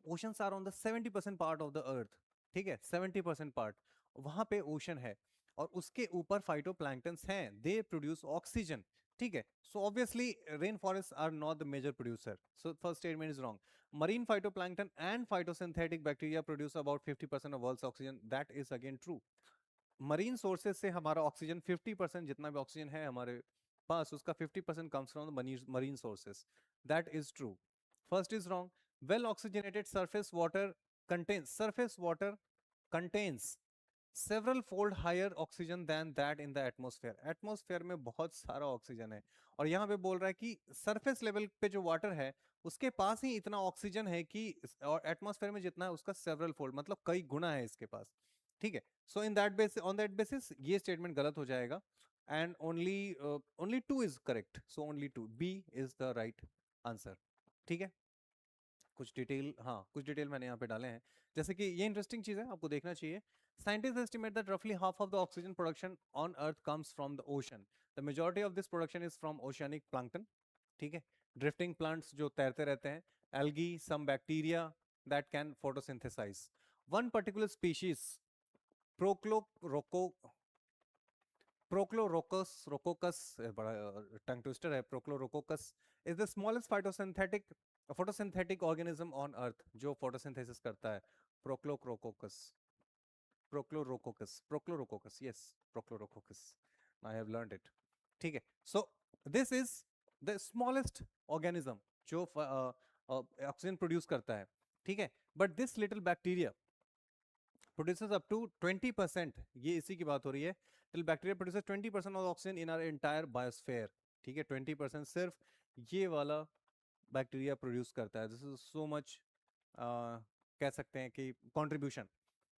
oceans are on the 70% part of the earth, ठीक है, 70% पार्ट वहां पे ओशन है, और उसके ऊपर फाइटोप्लैंक्टन्स हैं, दे प्रोड्यूस ऑक्सीजन, ठीक है। So obviously rain forest are not the major producer, so first statement is wrong. Marine phytoplankton and photosynthetic bacteria produce about 50% of world's oxygen, that is again true. Marine sources से हमारा oxygen 50%, जितना भी oxygen है हमारे पास उसका 50% comes from the marine sources, that is true. First is wrong. Well oxygenated surface water contains several fold higher oxygen than that in the atmosphere. Atmosphere में बहुत सारा ऑक्सीजन है, और यहाँ पे बोल रहा है कि सरफेस लेवल पे जो वाटर है उसके पास ही इतना ऑक्सीजन है कि, और एटमोस्फेयर में जितना है उसका सेवरल फोल्ड, मतलब कई गुना है इसके पास, ठीक है। So in that basis, on that basis ये स्टेटमेंट गलत हो जाएगा, and only 2 is correct, so only 2, B is the right answer, ठीक है। कुछ डिटेल, हाँ कुछ डिटेल मैंने यहाँ पे डाले हैं, जैसे कि ये इंटरेस्टिंग चीज है, आपको देखना चाहिए। साइंटिस्ट एस्टिमेट दैट रफली half of the oxygen production on earth comes from the ocean, the majority of this production is from oceanic plankton, ठीक है, ड्रिफ्टिंग प्लांट्स जो तैरते रहते हैं, algae, some bacteria that can photosynthesize, one particular species Prochlorococcus Prochlorococcus रोकोकस, बड़ा tongue twister है, Prochlorococcus is the smallest photosynthetic organism on earth, जो फोटोसिंथेसिस करता है, Prochlorococcus, Prochlorococcus, yes, Prochlorococcus, I have learned it, ठीक है। So this is the smallest organism जो oxygen produce करता है, ठीक है, but this little bacteria produces up to 20%, ये इसी की बात हो रही है, till bacteria produces 20% of oxygen in our entire biosphere, ठीक है, 20% सिर्फ ये वाला बैक्टीरिया प्रोड्यूस करता है. दिस इज सो मच, कह सकते हैं कि contribution,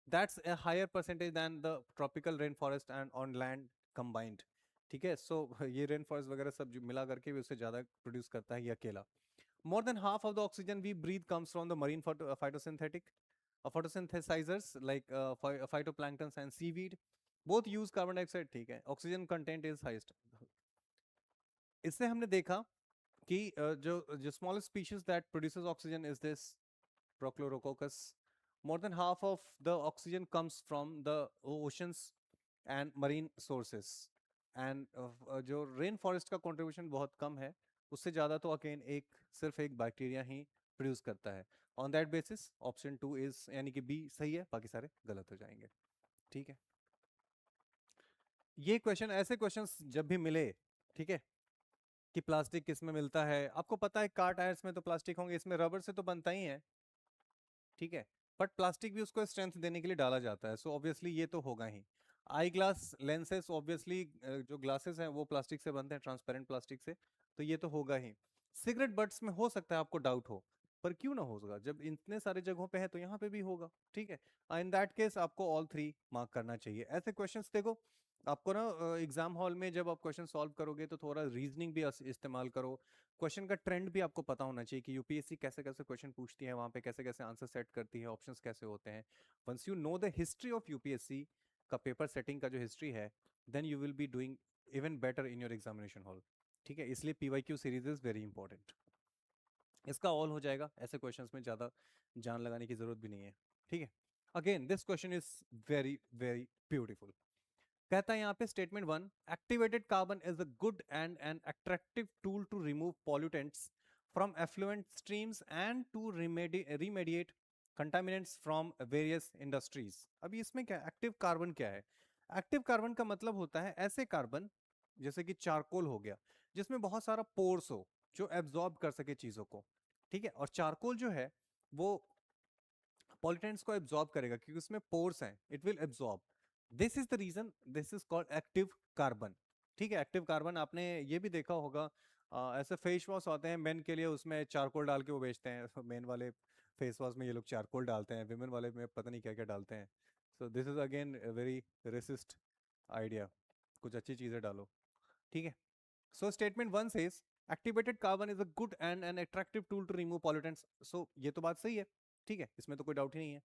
that's a higher percentage than the tropical rainforest and on land combined, ठीक है. सो ये रेन फॉरेस्ट वगैरह सब जो मिला करके भी उससे ज़्यादा प्रोड्यूस करता है ये अकेला. More than half of the oxygen we breathe comes from the marine photosynthetic photosynthesizers like phytoplanktons and seaweed. Both use carbon dioxide, ठीक है. Oxygen content is highest. इससे हमने देखा कि जो smallest species that produces oxygen is this Prochlorococcus. More than half of the oxygen comes from the oceans and marine sources. And जो rain forest का contribution बहुत कम है, उससे ज़्यादा तो अगेन सिर्फ एक बैक्टीरिया ही प्रोड्यूस करता है. On that basis option 2 is, यानी कि बी सही है, बाकी सारे गलत हो जाएंगे, ठीक है. ये क्वेश्चन, ऐसे क्वेश्चंस जब भी मिले, ठीक है, कि प्लास्टिक किस में मिलता है, आपको पता है कार टायर्स में तो प्लास्टिक होंगे, इसमें रबर से तो बनता ही है, ठीक है, बट प्लास्टिक भी उसको स्ट्रेंथ देने के लिए डाला जाता है, सो ऑब्वियसली ये तो होगा ही. आई ग्लास लेंसेस, ऑब्वियसली जो ग्लासेस हैं वो प्लास्टिक से बनते हैं, ट्रांसपेरेंट प्लास्टिक से, तो ये तो होगा ही. सिगरेट बट्स में हो सकता है आपको डाउट हो, पर क्यों ना होगा, जब इतने सारे जगहों पे है तो यहाँ पे भी होगा, ठीक है. इन दैट केस आपको ऑल 3 मार्क करना चाहिए. ऐसे क्वेश्चंस देखो, आपको ना एग्जाम हॉल में जब आप क्वेश्चन सॉल्व करोगे तो थोड़ा रीजनिंग भी इस्तेमाल करो. क्वेश्चन का ट्रेंड भी आपको पता होना चाहिए कि यूपीएससी कैसे कैसे क्वेश्चन पूछती है, वहाँ पे कैसे कैसे आंसर सेट करती है, ऑप्शंस कैसे होते हैं. Once you know the history of UPSC का पेपर सेटिंग का जो हिस्ट्री है, then you will be doing even better in your examination hall, ठीक है. इसलिए PYQ series is very important. इसका ऑल हो जाएगा, ऐसे क्वेश्चंस में ज़्यादा जान लगाने की जरूरत भी नहीं है, ठीक है. Again this question is very very beautiful. कहता है यहाँ पे statement 1, activated carbon is a good and an attractive tool to remove pollutants from effluent streams and to remediate contaminants from various industries. अभी इसमें क्या एक्टिव कार्बन क्या है? Active carbon का मतलब होता है ऐसे कार्बन, जैसे कि चारकोल हो गया, जिसमें बहुत सारा पोर्स हो, जो एब्जॉर्ब कर सके चीजों को, ठीक है. और चारकोल जो है वो पॉल्यूटेंट्स को एब्जॉर्ब करेगा क्योंकि उसमें पोर्स हैं, it will absorb. This is the reason this is called active carbon, ठीक है. एक्टिव कार्बन आपने ये भी देखा होगा, ऐसे फेस वॉश आते हैं मेन के लिए, उसमें चारकोल डाल के वो बेचते हैं. मेन वाले फेस वॉश में ये लोग चारकोल डालते हैं, विमेन वाले में पता नहीं क्या क्या डालते हैं. So this is again very racist idea, कुछ अच्छी चीजें डालो, ठीक है. So statement 1 says activated carbon is a good and an attractive tool to remove pollutants. So ये तो बात सही है, ठीक है, इसमें तो कोई डाउट ही नहीं है.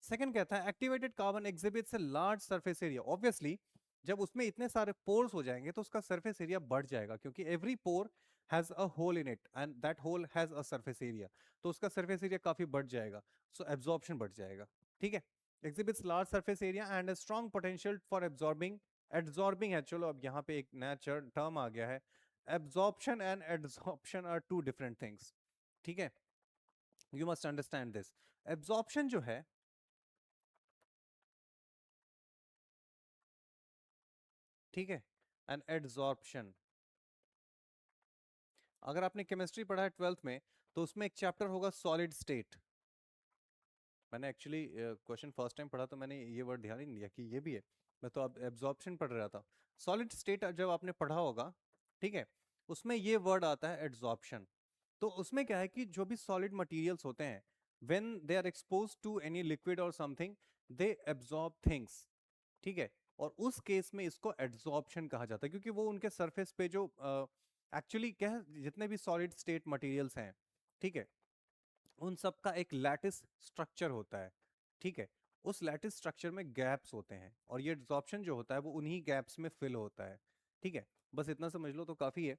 सेकंड कहता है activated carbon exhibits a large surface area. Obviously जब उसमें इतने सारे पोर्स हो जाएंगे तो उसका सरफेस एरिया बढ़ जाएगा, क्योंकि every pore has a hole in it and that hole has a surface area, तो उसका सरफेस एरिया काफी बढ़ जाएगा, सो एब्जॉर्प्शन बढ़ जाएगा, ठीक है. Exhibits large surface area and a strong potential for absorbing. Absorbing है, चलो अब यहाँ पे एक नया टर्म आ गया है. Absorption and adsorption are two different things, ठीक है. You must understand this. Absorption जो है, ठीक है, एंड एड्सॉर्प्शन, अगर आपने केमिस्ट्री पढ़ा है 12th में तो उसमें एक चैप्टर होगा सॉलिड स्टेट. मैंने एक्चुअली क्वेश्चन फर्स्ट टाइम पढ़ा तो मैंने ये वर्ड ध्यान ही नहीं दिया कि ये भी है, मैं तो अब एब्जॉर्प्शन पढ़ रहा था. सॉलिड स्टेट जब आपने पढ़ा होगा, ठीक है, उसमें ये वर्ड आता है एड्सॉर्प्शन. तो उसमें क्या है कि जो भी सॉलिड मटेरियल्स होते हैं, when they are expose to any liquid और समथिंग, दे एब्जॉर्ब थिंग्स, ठीक है. और उस केस में इसको एड्सॉर्प्शन कहा जाता है, क्योंकि वो उनके सरफेस पे जो एक्चुअली क्या है, जितने भी सॉलिड स्टेट मटेरियल्स हैं, ठीक है, उन सब का एक लैटिस स्ट्रक्चर होता है, ठीक है. उस लैटिस स्ट्रक्चर में गैप्स होते हैं और ये एब्जॉर्प्शन जो होता है वो उन्हीं गैप्स में फिल होता है, ठीक है. बस इतना समझ लो तो काफी है.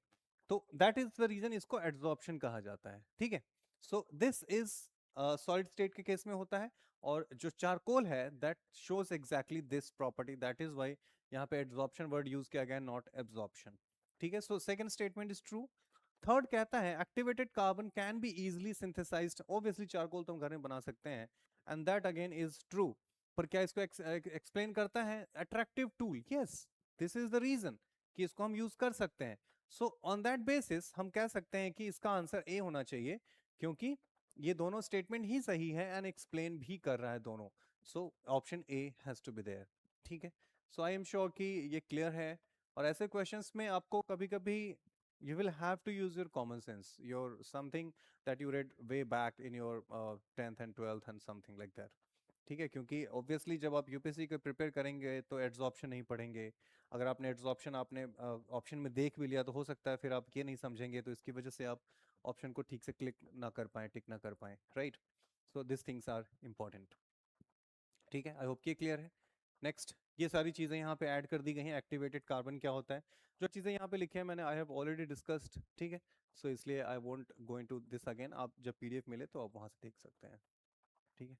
तो दैट इज द रीजन इसको एब्जॉर्प्शन कहा जाता है, ठीक है. So this is solid state के केस में होता है. और जो चारकोल है that shows exactly this property, that is why यहाँ पे एब्जॉर्प्शन वर्ड यूज किया गया, नॉट एब्जॉर्प्शन, ठीक है. So second statement is true. Third कहता है activated carbon can be easily synthesised. Obviously charcoal तो हम घर में बना सकते हैं, and that again is true. पर क्या इसको एक्सप्लेन करता है? Attractive tool, yes, this is the reason कि इसको हम यूज कर सकते हैं. सो ऑन दैट बेसिस हम कह सकते हैं कि इसका आंसर ए होना चाहिए, क्योंकि ये दोनों स्टेटमेंट ही सही है एंड एक्सप्लेन भी कर रहा है दोनों, so option A has to be there. ठीक है, सो आई एम श्योर कि ये क्लियर है। और ऐसे क्वेश्चंस में आपको कभी कभी you will have to use your common sense, your something that you read way back in your 10th and 12th and something like that। ठीक है, क्योंकि ऑब्वियसली जब आप यूपीएससी को प्रिपेयर करेंगे तो एड्सॉर्प्शन नहीं पढ़ेंगे। अगर आपने एड्सॉर्प्शन आपने ऑप्शन में देख भी लिया तो हो सकता है फिर आप ये नहीं समझेंगे, तो इसकी वजह से आप ऑप्शन को ठीक से क्लिक ना कर पाए, टिक ना कर पाए, right. So this things are important. ठीक है, आई होप कि क्लियर है। नेक्स्ट, ये सारी चीज़ें यहाँ पे ऐड कर दी गई हैं। एक्टिवेटेड कार्बन क्या होता है, जो चीज़ें यहाँ पे लिखी हैं मैंने, आई हैव ऑलरेडी डिस्कस्ड। ठीक है, सो इसलिए I won't going to this again. आप जब पीडीएफ मिले तो आप वहाँ से देख सकते हैं। ठीक है,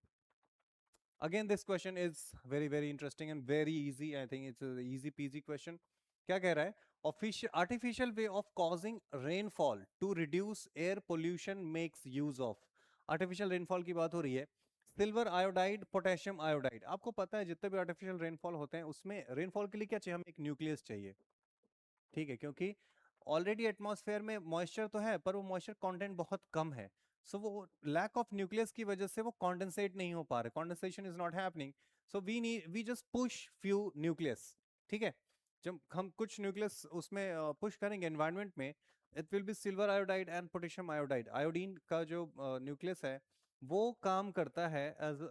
again this question is very very interesting and very easy. I think it's easy PG question. क्या कह रहा है, official artificial way of causing rainfall to reduce air pollution makes use of. Artificial rainfall की बात हो रही है। Silver iodide, potassium iodide. आपको पता है जितने भी आर्टिफिशियल रेनफॉल होते हैं उसमें रेनफॉल के लिए क्या चाहिए, हमें एक न्यूक्लियस चाहिए। ठीक है, क्योंकि ऑलरेडी एटमॉस्फेयर में मॉइस्चर तो है पर वो मॉइस्चर कंटेंट बहुत कम है। सो वो लैक ऑफ न्यूक्लियस की वजह से वो कॉन्डेंसेट नहीं हो पा रहे, condensation is not happening. So we just push few nucleus. ठीक है, जब हम कुछ न्यूक्लियस उसमें पुश करेंगे एनवायरनमेंट में, it will be silver iodide and potassium iodide. Iodine का जो न्यूक्लियस है वो काम करता है as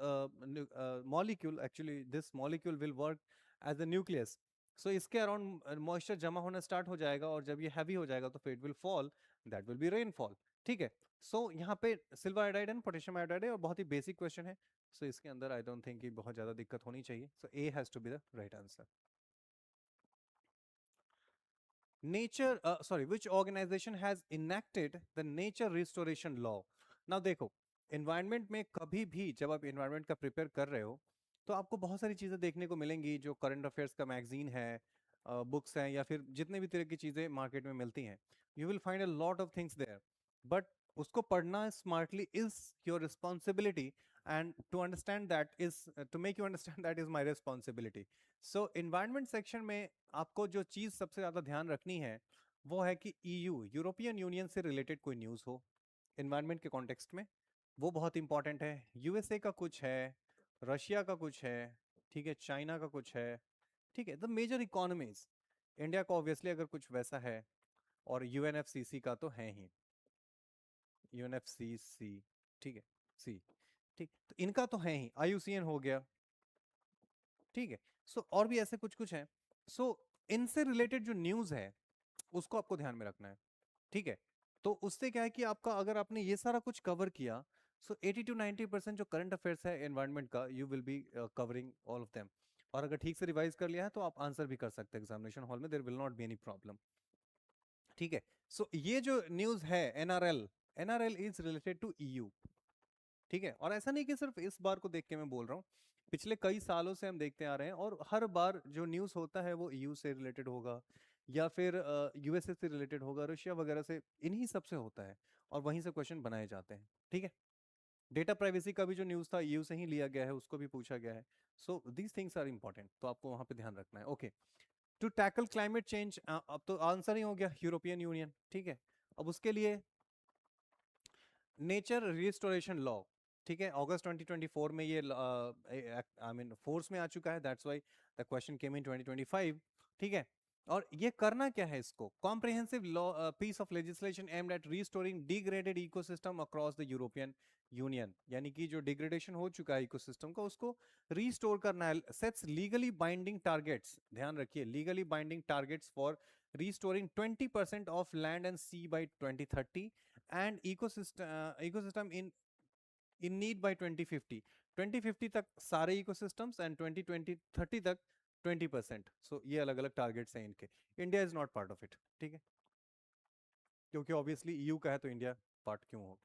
molecule, actually this molecule will work as a nucleus. So इसके अराउंड मॉइस्चर जमा होना स्टार्ट हो जाएगा और जब ये हैवी हो जाएगा तो फिर it will fall, that will be rainfall. ठीक है, सो यहाँ पे silver iodide and potassium iodide है और बहुत ही बेसिक क्वेश्चन है। सो इसके अंदर आई डोंट थिंक कि बहुत ज्यादा दिक्कत होनी चाहिए। So A has to be the right answer. Nature sorry, which organization has enacted the nature restoration law. Now देखो, एनवायरनमेंट में कभी भी जब आप एनवायरनमेंट का प्रिपेयर कर रहे हो तो आपको बहुत सारी चीजें देखने को मिलेंगी, जो करंट अफेयर्स का मैगजीन है, बुक्स हैं, या फिर जितने भी तरह की चीजें मार्केट में मिलती हैं, you will find a lot of things there. But उसको पढ़ना smartly is your responsibility, and to understand that is, to make you understand that is my responsibility. So environment section में आपको जो चीज सबसे ज्यादा ध्यान रखनी है वो है कि ईयू, यूरोपियन यूनियन से रिलेटेड कोई न्यूज हो इन्वायरमेंट के कॉन्टेक्स्ट में, वो बहुत इंपॉर्टेंट है। यूएसए का कुछ है, रशिया का कुछ है, ठीक है, चाइना का कुछ है। ठीक है, द मेजर इकोनॉमीज, इंडिया का ऑब्वियसली अगर कुछ वैसा है, और यूएनएफसीसी का तो है ही, यूएनएफसीसी। ठीक है, सी, ठीक, तो इनका तो है ही, आईयूसीएन हो गया। ठीक है, सो और भी ऐसे कुछ कुछ है। सो इनसे रिलेटेड जो न्यूज है उसको आपको ध्यान में रखना है। ठीक है, तो उससे क्या है कि आपका, अगर आपने ये सारा कुछ कवर किया, सो 80 to 90% जो करंट अफेयर्स है एनवायरनमेंट का, you will be covering all of them. और अगर ठीक से रिवाइज कर लिया है तो आप आंसर भी कर सकते हैं एग्जामिनेशन हॉल में, there will not be any problem. ठीक है, सो ये जो न्यूज है NRL, NRL is related to EU. ठीक है, और ऐसा नहीं कि सिर्फ इस बार को देख के मैं बोल रहा हूँ, पिछले कई सालों से हम देखते आ रहे हैं, और हर बार जो न्यूज़ होता है वो ईयू से रिलेटेड होगा, या फिर यूएसए से रिलेटेड होगा, रशिया वगैरह से, इन्हीं सब से होता है, और वहीं से क्वेश्चन बनाए जाते हैं। ठीक है, डेटा प्राइवेसी का भी जो न्यूज़ था ईयू से ही लिया गया है, उसको भी पूछा गया है। So these things are important, तो आपको वहां पे ध्यान रखना है। Okay, to tackle climate change, अब तो आंसर ही हो गया यूरोपियन यूनियन। ठीक है, अब उसके लिए नेचर रिस्टोरेशन लॉ। ठीक है, अगस्त 2024 में ये आई मीन फोर्स में आ चुका है, that's why the question came in 2025। ठीक है, और ये करना क्या है, इसको comprehensive law piece of legislation aimed at restoring degraded ecosystem across the European Union, यानी कि जो डिग्रेडेशन हो चुका है इकोसिस्टम का उसको रिस्टोर करना है। सेट्स लीगली बाइंडिंग टारगेट्स, ध्यान रखिए, legally binding targets for restoring 20% of land and sea by 2030 and ecosystem in need by 2050। 2050 तक सारे इकोसिस्टम्स एंड 2030 तक 20%। सो ये अलग अलग टारगेट्स हैं इनके। India is not part of it. ठीक है, क्योंकि ऑब्वियसली ईयू का है तो इंडिया पार्ट क्यों होगा।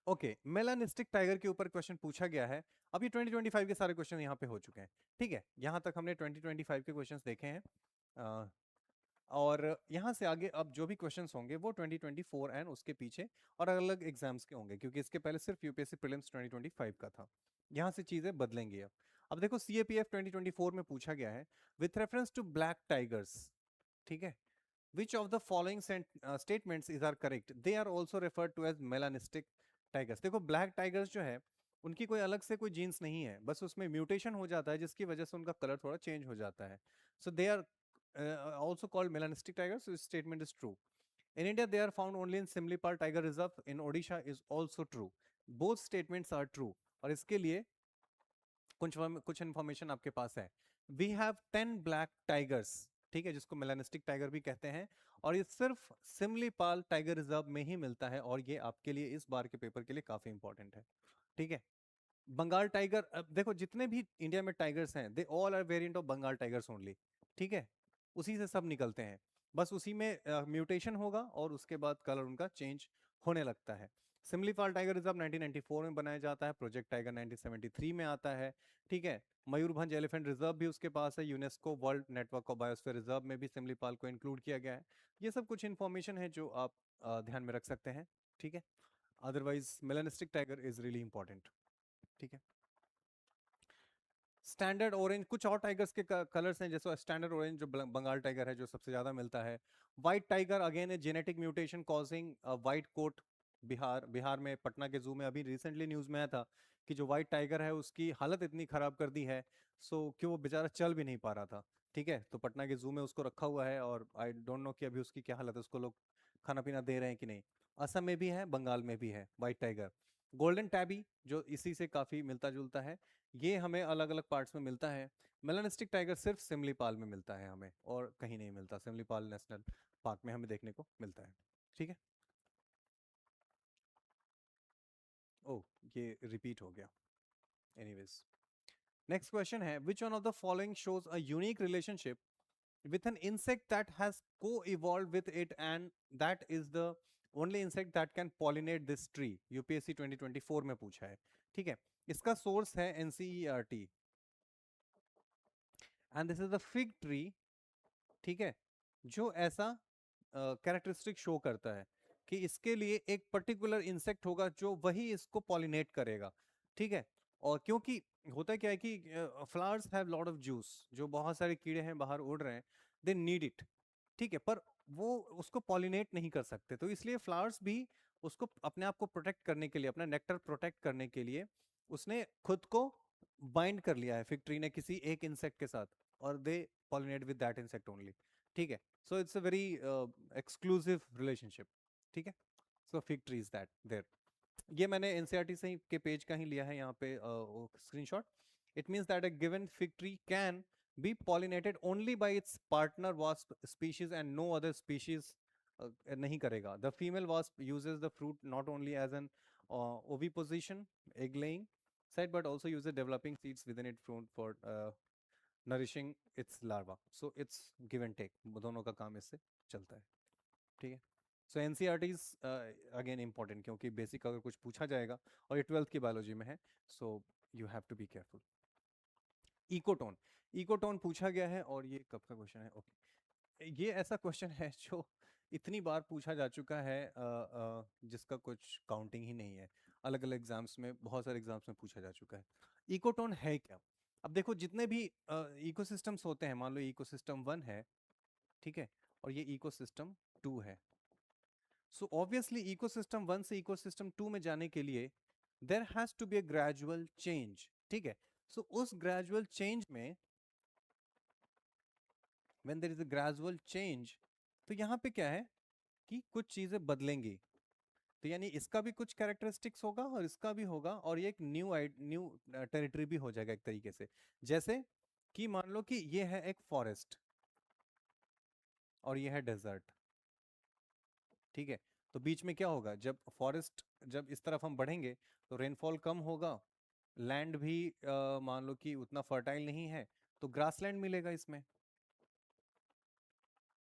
ओके, मेलानिस्टिक टाइगर के ऊपर क्वेश्चन पूछा गया है। अभी 2025 के सारे क्वेश्चन यहाँ पे हो चुके हैं। ठीक है, यहाँ तक हमने 2025 के क्वेश्चंस देखे हैं, और यहाँ से आगे अब जो भी क्वेश्चंस होंगे वो 2024 एंड उसके पीछे और अलग अलग एग्जाम्स के होंगे, क्योंकि इसके पहले सिर्फ यूपीएससी प्रीलिम्स 2025 का था। यहाँ से चीजें बदलेंगी अब देखो, सीएपीएफ 2024 में पूछा गया है with reference to black tigers. ठीक है, Which of the following statements is are correct? They are also referred to as melanistic tigers. देखो ब्लैक टाइगर्स जो है उनकी कोई अलग से कोई जीन्स नहीं है, बस उसमें म्यूटेशन हो जाता है जिसकी वजह से उनका कलर थोड़ा चेंज हो जाता है. So they are also called melanistic tigers. So this statement is true. In India, they are found only in Simlipal Tiger Reserve. In Odisha is also true. Both statements are true. और इसके लिए कुछ information आपके पास है. We have 10 black tigers, ठीक है, जिसको melanistic tiger भी कहते हैं, और ये सिर्फ सिमलीपाल टाइगर रिजर्व में ही मिलता है, और ये आपके लिए इस बार के पेपर के लिए काफी इंपॉर्टेंट है. ठीक है. बंगाल टाइगर, अब देखो जितने भी इंडिया में टाइगर्स हैं they all are variant of Bengal tigers only. ठीक है, उसी से सब निकलते हैं, बस उसी में म्यूटेशन होगा और उसके बाद कलर उनका चेंज होने लगता है. सिमलीपाल टाइगर रिजर्व 1994 में बनाया जाता है, प्रोजेक्ट टाइगर 1973 में आता है. ठीक है. मयूरभंज एलिफेंट रिजर्व भी उसके पास है, UNESCO world network of biosphere reserve में भी सिमलीपाल को इंक्लूड किया गया है. ये सब कुछ इंफॉर्मेशन है जो आप ध्यान में रख सकते हैं. ठीक है. Otherwise melanistic tiger is really important. ठीक है. स्टैंडर्ड ऑरेंज, कुछ और टाइगर्स के कलर्स हैं, जैसे स्टैंडर्ड ऑरेंज जो बंगाल टाइगर है जो सबसे ज्यादा मिलता है. White tiger again a genetic mutation causing white coat. Bihar में पटना के जू में अभी रिसेंटली न्यूज में आया था कि जो व्हाइट टाइगर है उसकी हालत इतनी खराब कर दी है सो कि वो बेचारा चल भी नहीं पा रहा था. ठीक है, तो पटना के जू में उसको रखा हुआ है और आई डोंट नो कि अभी उसकी क्या हालत है, उसको लोग खाना पीना दे रहे हैं कि नहीं. असम में भी है, बंगाल में भी है व्हाइट टाइगर. गोल्डन टैबी जो इसी से काफी मिलता जुलता है, ये हमें अलग अलग पार्ट्स में मिलता है. मेलानिस्टिक टाइगर सिर्फ सिमलीपाल में मिलता है हमें, और कहीं नहीं मिलता. सिमलीपाल नेशनल पार्क में हमें देखने को मिलता है. ठीक है. ओह, ये रिपीट हो गया. एनीवेज, नेक्स्ट क्वेश्चन है, which one of the following shows a unique relationship with an insect that has co-evolved with it, and that is the only insect that can pollinate this tree. UPSC 2024 में पूछा है. ठीक है. इसका source है NCERT, and this is the fig tree. ठीक है, जो ऐसा कैरेक्टरिस्टिक शो करता है कि इसके लिए एक पर्टिकुलर इंसेक्ट होगा जो वही इसको पॉलिनेट करेगा. ठीक है. और क्योंकि होता क्या है कि flowers have lot of juice, जो बहुत सारे कीड़े हैं बाहर उड़ रहे हैं, दे नीड इट. ठीक है, पर वो उसको पॉलिनेट नहीं कर सकते, तो इसलिए फ्लावर्स भी उसको अपने आप को प्रोटेक्ट करने के लिए, अपना नेक्टर प्रोटेक्ट करने के लिए उसने खुद को बाइंड कर लिया है फिग ट्री ने किसी एक इंसेक्ट के साथ, और they pollinate with that insect only. ठीक है. So it's a very exclusive relationship. ठीक है. So fig tree is that there. ये मैंने एनसीईआरटी से ही के पेज का ही लिया है यहाँ पे screenshot. It means that a given fig tree can be pollinated only by its partner wasp species and no other species नहीं करेगा. The female wasp uses the fruit not only as an oviposition egg laying site but also uses developing seeds within its fruit for nourishing its larva. So it's give and take, दोनों का काम इससे चलता है. ठीक है. सो NCERT is again important, क्योंकि basic अगर कुछ पूछा जाएगा और ये 12th की बायोलॉजी में है, so you have to be careful. Ecotone, ecotone पूछा गया है, और ये कब का क्वेश्चन है? ओके. ये ऐसा क्वेश्चन है जो इतनी बार पूछा जा चुका है जिसका कुछ काउंटिंग ही नहीं है. अलग अलग एग्जाम्स में, बहुत सारे एग्जाम्स में पूछा जा चुका है. इकोटोन है क्या? अब देखो जितने भी इकोसिस्टम्स होते हैं, मान लो इकोसिस्टम 1 है, ठीक है, और ये इकोसिस्टम 2 है. सो ऑब्वियसली इकोसिस्टम 1 से इकोसिस्टम 2 में जाने के लिए there has to be a gradual change. ठीक है. सो उस ग्रेजुअल चेंज में, when there is a gradual change, तो यहाँ पे क्या है कि कुछ चीजें बदलेंगी. तो यानी इसका भी कुछ कैरेक्टरिस्टिक्स होगा और इसका भी होगा, और ये एक न्यू टेरिटरी भी हो जाएगा एक तरीके से. जैसे कि मान लो कि ये है एक फॉरेस्ट और ये है डेजर्ट. ठीक है. तो बीच में क्या होगा, जब फॉरेस्ट, जब इस तरफ हम बढ़ेंगे तो रेनफॉल कम होगा, लैंड भी मान लो कि उतना फर्टाइल नहीं है, तो ग्रासलैंड मिलेगा इसमें.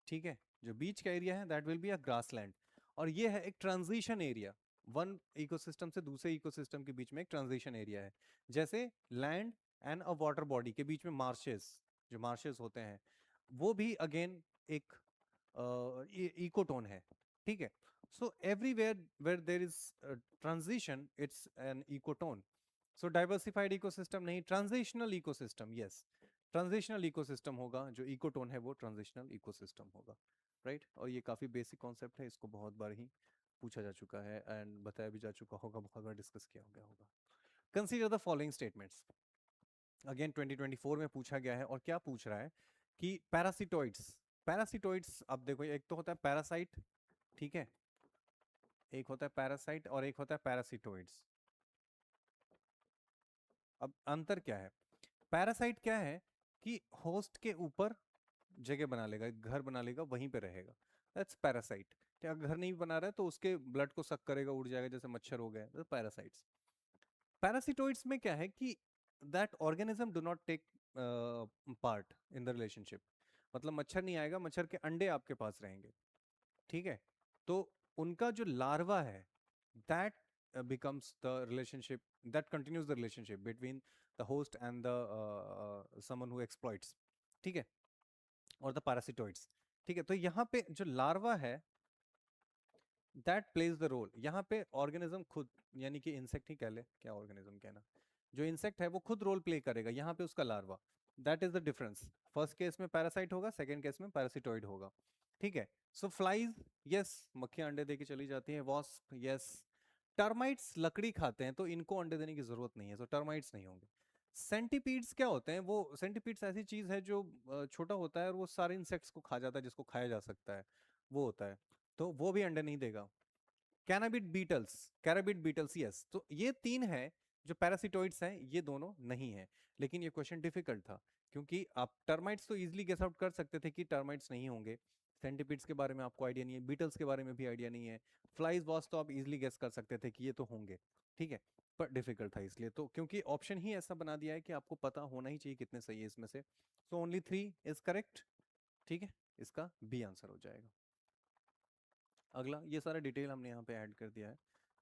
ठीक है. जो बीच का एरिया है that will be a grassland, और ये है एक ट्रांजिशन एरिया. वन इकोसिस्टम से दूसरे इकोसिस्टम के बीच में एक ट्रांजिशन एरिया है. जैसे land and a water body के बीच में मार्शेस, जो मार्शेस होते हैं, वो भी अगेन एक इकोटोन है. ठीक है. So everywhere where there is transition it's an ecotone. So diversified ecosystem नहीं, transitional ecosystem. Yes, transitional ecosystem होगा, जो इकोटोन है वो ट्रांजिशनल इकोसिस्टम होगा. राइट। और ये काफ़ी बेसिक कॉन्सेप्ट है, इसको बहुत बार ही पूछा जा चुका है एंड बताया भी जा चुका होगा, बहुत बार डिस्कस किया गया होगा। Consider the following statements. Again 2024 में पूछा गया है, और क्या पूछ रहा है कि पैरासिटोइड्स, पैरासिटोइड्स अब देखो, एक तो होता है पैरासाइट, ठीक है, एक होता है पैरासाइट और एक होता है पैरासिटोइड्स। अब अंतर क्या है? पैरासाइट क्या है कि होस्ट के ऊपर जगह बना लेगा, एक घर बना लेगा, वहीं पे रहेगा, दैट्स पैरासाइट। क्या घर नहीं बना रहा है तो उसके ब्लड को सक करेगा, उड़ जाएगा, जैसे मच्छर हो गया, पैरासाइट्स। पैरासिटोइड्स में क्या है कि that organism do not take part in the relationship, मतलब मच्छर नहीं आएगा, मच्छर के अंडे आपके पास रहेंगे, ठीक है। तो उनका जो लार्वा है, that becomes the relationship, that continues the relationship between the host and the someone who exploits, ठीक है, और द पैरासिटोइड्स, ठीक है। तो यहाँ पे जो लार्वा है, दैट प्लेज द रोल, यहाँ पे ऑर्गेनिज्म खुद, यानी कि इंसेक्ट ही कह ले, क्या ऑर्गेनिज्म कहना, जो इंसेक्ट है वो खुद रोल प्ले करेगा, यहाँ पे उसका larva, that is the difference. First case में पैरासाइट होगा, सेकंड केस में पैरासिटोइड होगा, ठीक है। सो फ्लाइज, यस, मक्खियां अंडे देके चली जाती हैं। Wasp, yes. टर्माइट्स लकड़ी खाते हैं, तो इनको अंडे देने की जरूरत नहीं है, तो टर्माइट्स नहीं होंगे। सेंटीपीड्स क्या होते हैं? वो सेंटीपीड्स ऐसी चीज है जो छोटा होता है और वो सारे इंसेक्ट्स को खा जाता है, जिसको खाया जा सकता है, वो होता है, तो वो भी अंडे नहीं देगा। कैनाबिड बीटल्स, कैराबिड बीटल्स, यस। तो ये तीन है जो पैरासिटोइड्स हैं, ये दोनों नहीं है। लेकिन ये क्वेश्चन डिफिकल्ट था, क्योंकि आप टर्माइट्स तो इजीली गेस आउट कर सकते थे कि टर्माइट्स नहीं होंगे, सेंटीपीड्स के बारे में आपको आइडिया नहीं है, बीटल्स के बारे में भी आइडिया नहीं है, फ्लाइज वॉस तो आप इजीली गेस कर सकते थे कि ये तो होंगे, ठीक है। पर डिफिकल्ट था इसलिए, तो क्योंकि ऑप्शन ही ऐसा बना दिया है कि आपको पता होना ही चाहिए कितने सही है इसमें से, सो ओनली 3 इज करेक्ट, ठीक है। इसका बी आंसर हो जाएगा। अगला, ये सारा डिटेल हमने यहाँ पे ऐड कर दिया है,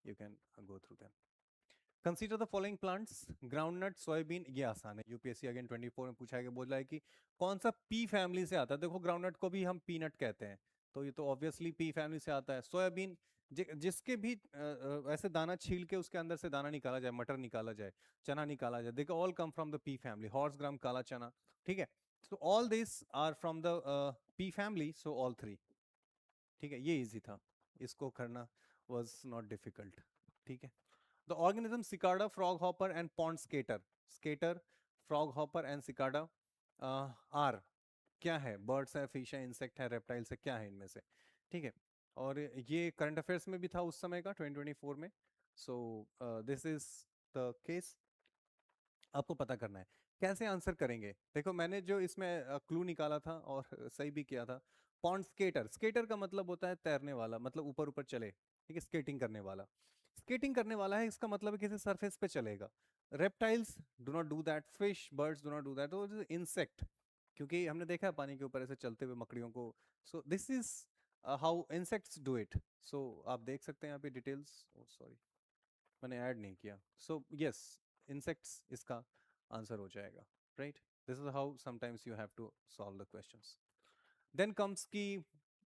you can go through them. Consider the following plants, groundnut, soybean, ये आसान है, यूपीएससी अगेन 24 में पूछा है, बोल रहा है कि कौन सा पी फैमिली से आता है। देखो ग्राउंडनट को भी हम पीनट कहते हैं, तो ये तो ऑब्वियसली पी फैमिली से आता है। सोयाबीन, जिसके भी ऐसे दाना छील के उसके अंदर से दाना निकाला जाए, मटर निकाला जाए, चना निकाला जाए, देखो all come from the pea family. Horse gram, काला चना, ठीक है। So all this are from the pea family, so all 3, ठीक है। ये इजी था, इसको करना वाज नॉट डिफिकल्ट, ठीक है। The organism cicada, frog hopper and pond skater, skater, frog hopper and cicada are क्या है? बर्ड्स है, फिश है, इंसेक्ट है, रेप्टाइल्स है, क्या है इनमें से, ठीक है। और ये करंट अफेयर्स में भी था उस समय का 2024 में, सो दिस इज द केस। आपको पता करना है कैसे आंसर करेंगे। देखो मैंने जो इसमें क्लू निकाला था और सही भी किया था। पॉन्ड स्केटर, स्केटर का मतलब होता है तैरने वाला, मतलब ऊपर ऊपर चले, ठीक है, स्केटिंग करने वाला, स्केटिंग करने वाला है, इसका मतलब है किसी सरफेस पे चलेगा। Reptiles do not do that, fish, birds do not do that, तो इंसेक्ट, क्योंकि हमने देखा है पानी के ऊपर ऐसे चलते हुए मकड़ियों को, so this is how insects do it. सो आप देख सकते हैं यहाँ पे डिटेल्स, सॉरी मैंने ऐड नहीं किया, सो यस, इंसेक्ट्स इसका आंसर हो जाएगा, right. This is how sometimes you have to solve the questions. Then comes की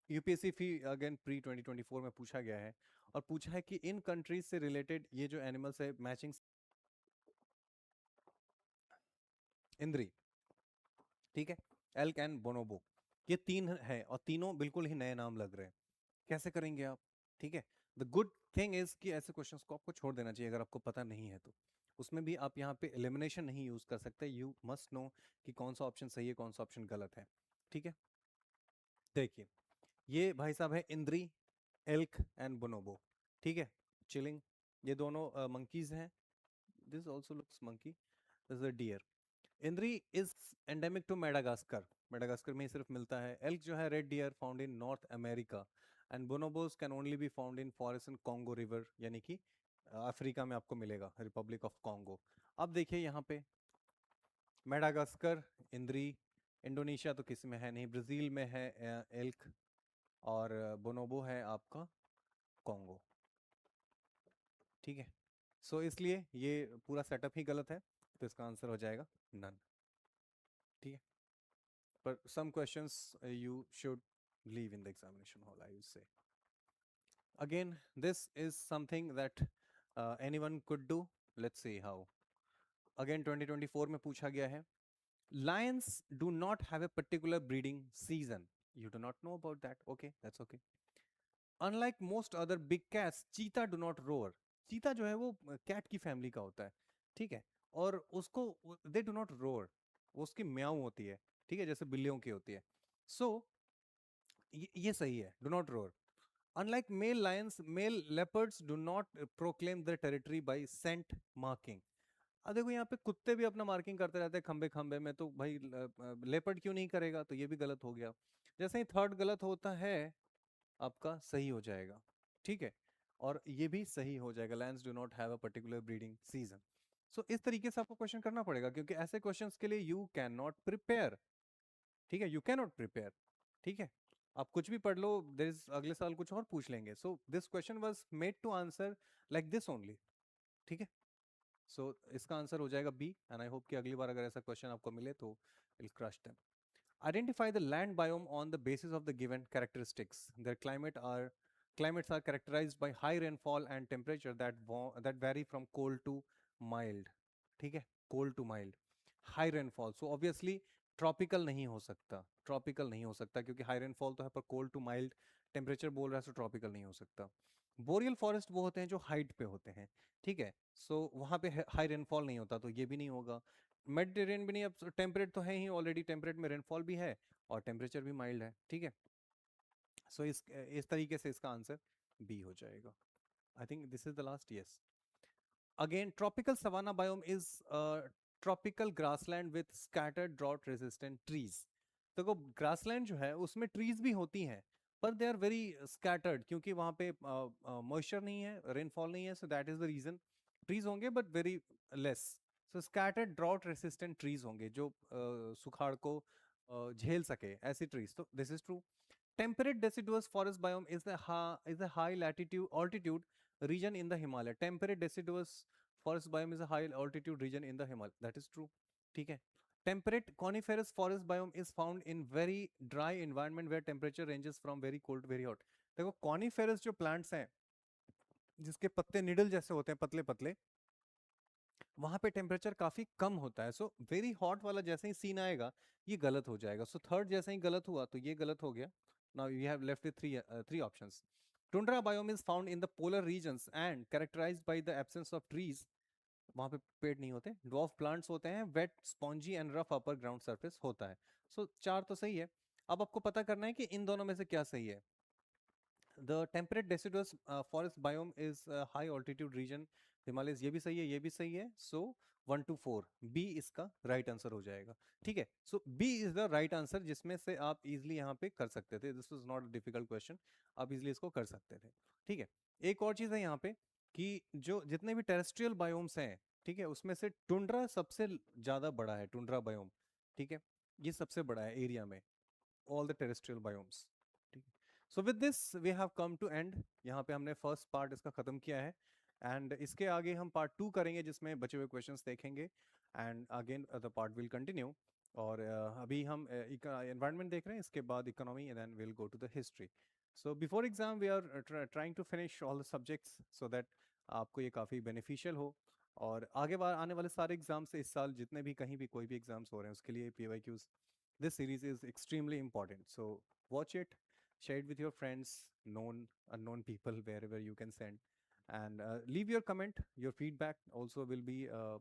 यूपीएससी फी अगेन प्री 2024 में पूछा गया है, और पूछा है कि इन कंट्रीज से रिलेटेड ये जो एनिमल्स है मैचिंग, इंद्री, ठीक है, एल्क एंड बोनोबो, ये तीन है और तीनों बिल्कुल ही नए नाम लग रहे हैं। कैसे करेंगे आप, ठीक है। द गुड थिंग इज कि ऐसे क्वेश्चंस को आपको छोड़ देना चाहिए अगर आपको पता नहीं है तो। उसमें भी आप यहाँ पे एलिमिनेशन नहीं यूज कर सकते, यू मस्ट नो कि कौन सा ऑप्शन सही है, कौन सा ऑप्शन गलत है, ठीक है। देखिए ये भाई साहब है इंद्री, एल्क एंड बोनोबो, ठीक है, चिलिंग, ये दोनों मंकीज हैं। This also looks monkey, this is a deer. Indri is endemic to Madagascar, Madagascar में ही सिर्फ मिलता है। एल्क जो है red deer, found in North America, and bonobos can only be found in forest in Congo river, यानी कि Africa में आपको मिलेगा, रिपब्लिक ऑफ कॉन्गो। अब देखिए यहाँ पे मेडागास्कर, इंद्री, इंडोनेशिया तो किसी में है नहीं, ब्राजील में है एल्क, और बोनोबो है आपका कॉन्गो, ठीक है। सो इसलिए ये पूरा सेटअप ही गलत है, तो इसका आंसर हो जाएगा नन, ठीक है। पर some questions you should leave in the examination hall, I would say. Again, this is something that anyone could do. Let's see how. Again 2024 में पूछा गया है, lions do not have a particular breeding season. You do not know about that. Okay, that's okay. Unlike most other big cats, cheetah do not roar. चीता जो है वो cat की family का होता है, ठीक है, और उसको दे डू नॉट रोर, उसकी म्याऊ होती है, ठीक है, जैसे बिल्लियों की होती है. सो ये सही है, do not roar. Unlike male lions, male leopards do not proclaim their territory by scent marking. अब देखो यहाँ पे कुत्ते भी अपना मार्किंग करते रहते हैं खंबे खंबे में, तो भाई लेपर्ड क्यों नहीं करेगा, तो ये भी गलत हो गया. जैसे ही थर्ड गलत होता है आपका सही हो जाएगा, ठीक है, और ये भी सही हो जाएगा. Lions do not have a particular breeding season. So इस तरीके से आपको क्वेश्चन करना पड़ेगा, क्योंकि ऐसे क्वेश्चंस के लिए यू कैन नॉट प्रिपेयर, ठीक है, यू कैन नॉट प्रिपेयर, ठीक है. आप कुछ भी पढ़ लो, देयर इज अगले साल कुछ और पूछ लेंगे. So this question was made to answer like this only, ठीक है. सो इसका आंसर हो जाएगा बी, एंड आई होप कि अगली बार अगर ऐसा क्वेश्चन आपको मिले तो will crush them. Identify the land biome on the basis of the given characteristics. Their climates are characterized by high rainfall and temperature that vary from cold to mild. ठीक है, cold to mild. High rainfall. So obviously tropical नहीं हो सकता, tropical नहीं हो सकता क्योंकि high rainfall तो है, पर cold to mild temperature बोल रहा है, so tropical नहीं हो सकता. बोरियल फॉरेस्ट वो होते हैं जो हाइट पे होते हैं, ठीक है, सो वहाँ पे हाई रेनफॉल नहीं होता, तो ये भी नहीं होगा. मेडिटेरियन भी नहीं, अब टेम्परेट तो है ही ऑलरेडी, टेम्परेट में रेनफॉल भी है और टेम्परेचर भी माइल्ड है, ठीक है. सो इस तरीके से इसका आंसर बी हो जाएगा. I think this is the last. Yes. Again tropical savanna biome is tropical grassland with scattered drought resistant trees. देखो ग्रासलैंड जो है उसमें ट्रीज भी होती हैं, पर दे आर वेरी स्कैटर्ड, क्योंकि वहाँ पे मॉइस्चर नहीं है, रेनफॉल नहीं है, so that is the reason. Trees होंगे but very less. So scattered drought resistant trees होंगे जो सुखाड़ को झेल सके, ऐसी ट्रीज. तो this is true. Temperate deciduous forest biome is a high latitude altitude region in the Himalaya. Temperate deciduous forest biome is a high altitude region in the Himalaya. That is true. ठीक है. Temperate coniferous forest biome is found in very dry environment where temperature ranges from very cold to very hot. देखो coniferous जो plants हैं जिसके पत्ते needle जैसे होते हैं, पतले पतले, वहां पे टेम्परेचर काफी कम होता है. सो वेरी हॉट वाला जैसे ही सीन आएगा ये गलत हो जाएगा. सो थर्ड जैसे ही गलत हुआ तो ये गलत हो गया. Now you have left with three options. Tundra biome is found in the polar regions and characterized by the absence of trees. वहां पे पेड़ नहीं होते, ड्वार्फ प्लांट्स होते हैं, wet spongy and rough upper ground surface होता है. सो चार तो सही है. अब आपको पता करना है कि इन दोनों में से क्या सही है. The temperate deciduous forest biome is a high altitude region. Himalaya, ये भी सही है, ये भी सही है. सो 1 to 4 बी इसका राइट आंसर हो जाएगा. ठीक है, so B is the right answer, जिसमें से आप इजिली यहाँ पे कर सकते थे. This was not a difficult question, आप इजिली इसको कर सकते थे. ठीक है. एक और चीज है यहाँ पे कि जो जितने भी टेरेस्ट्रियल बायोम्स हैं, ठीक है, उसमें से टुंड्रा सबसे ज्यादा बड़ा है. टुंड्रा बायोम, ठीक है, ये सबसे बड़ा है एरिया में, ऑल द टेरेस्ट्रियल बायोम्स. ठीक है. So with this we have come to end. यहाँ पे हमने फर्स्ट पार्ट इसका खत्म किया है, एंड इसके आगे हम पार्ट 2 करेंगे जिसमें बचे हुए क्वेश्चंस देखेंगे, and again the part will continue. और अभी हम एनवायरनमेंट देख रहे हैं, इसके बाद economy, and then will go to the history. So before exam we are trying to finish all the subjects so that आपको ये काफ़ी बेनिफिशियल हो. और आगे बार आने वाले सारे एग्जाम से इस साल जितने भी कहीं भी कोई भी एग्जाम्स हो रहे हैं उसके लिए PYQs, this series is extremely important. So watch it, share it with your friends, known, unknown people, wherever you can send, and leave your comment. Your feedback also will be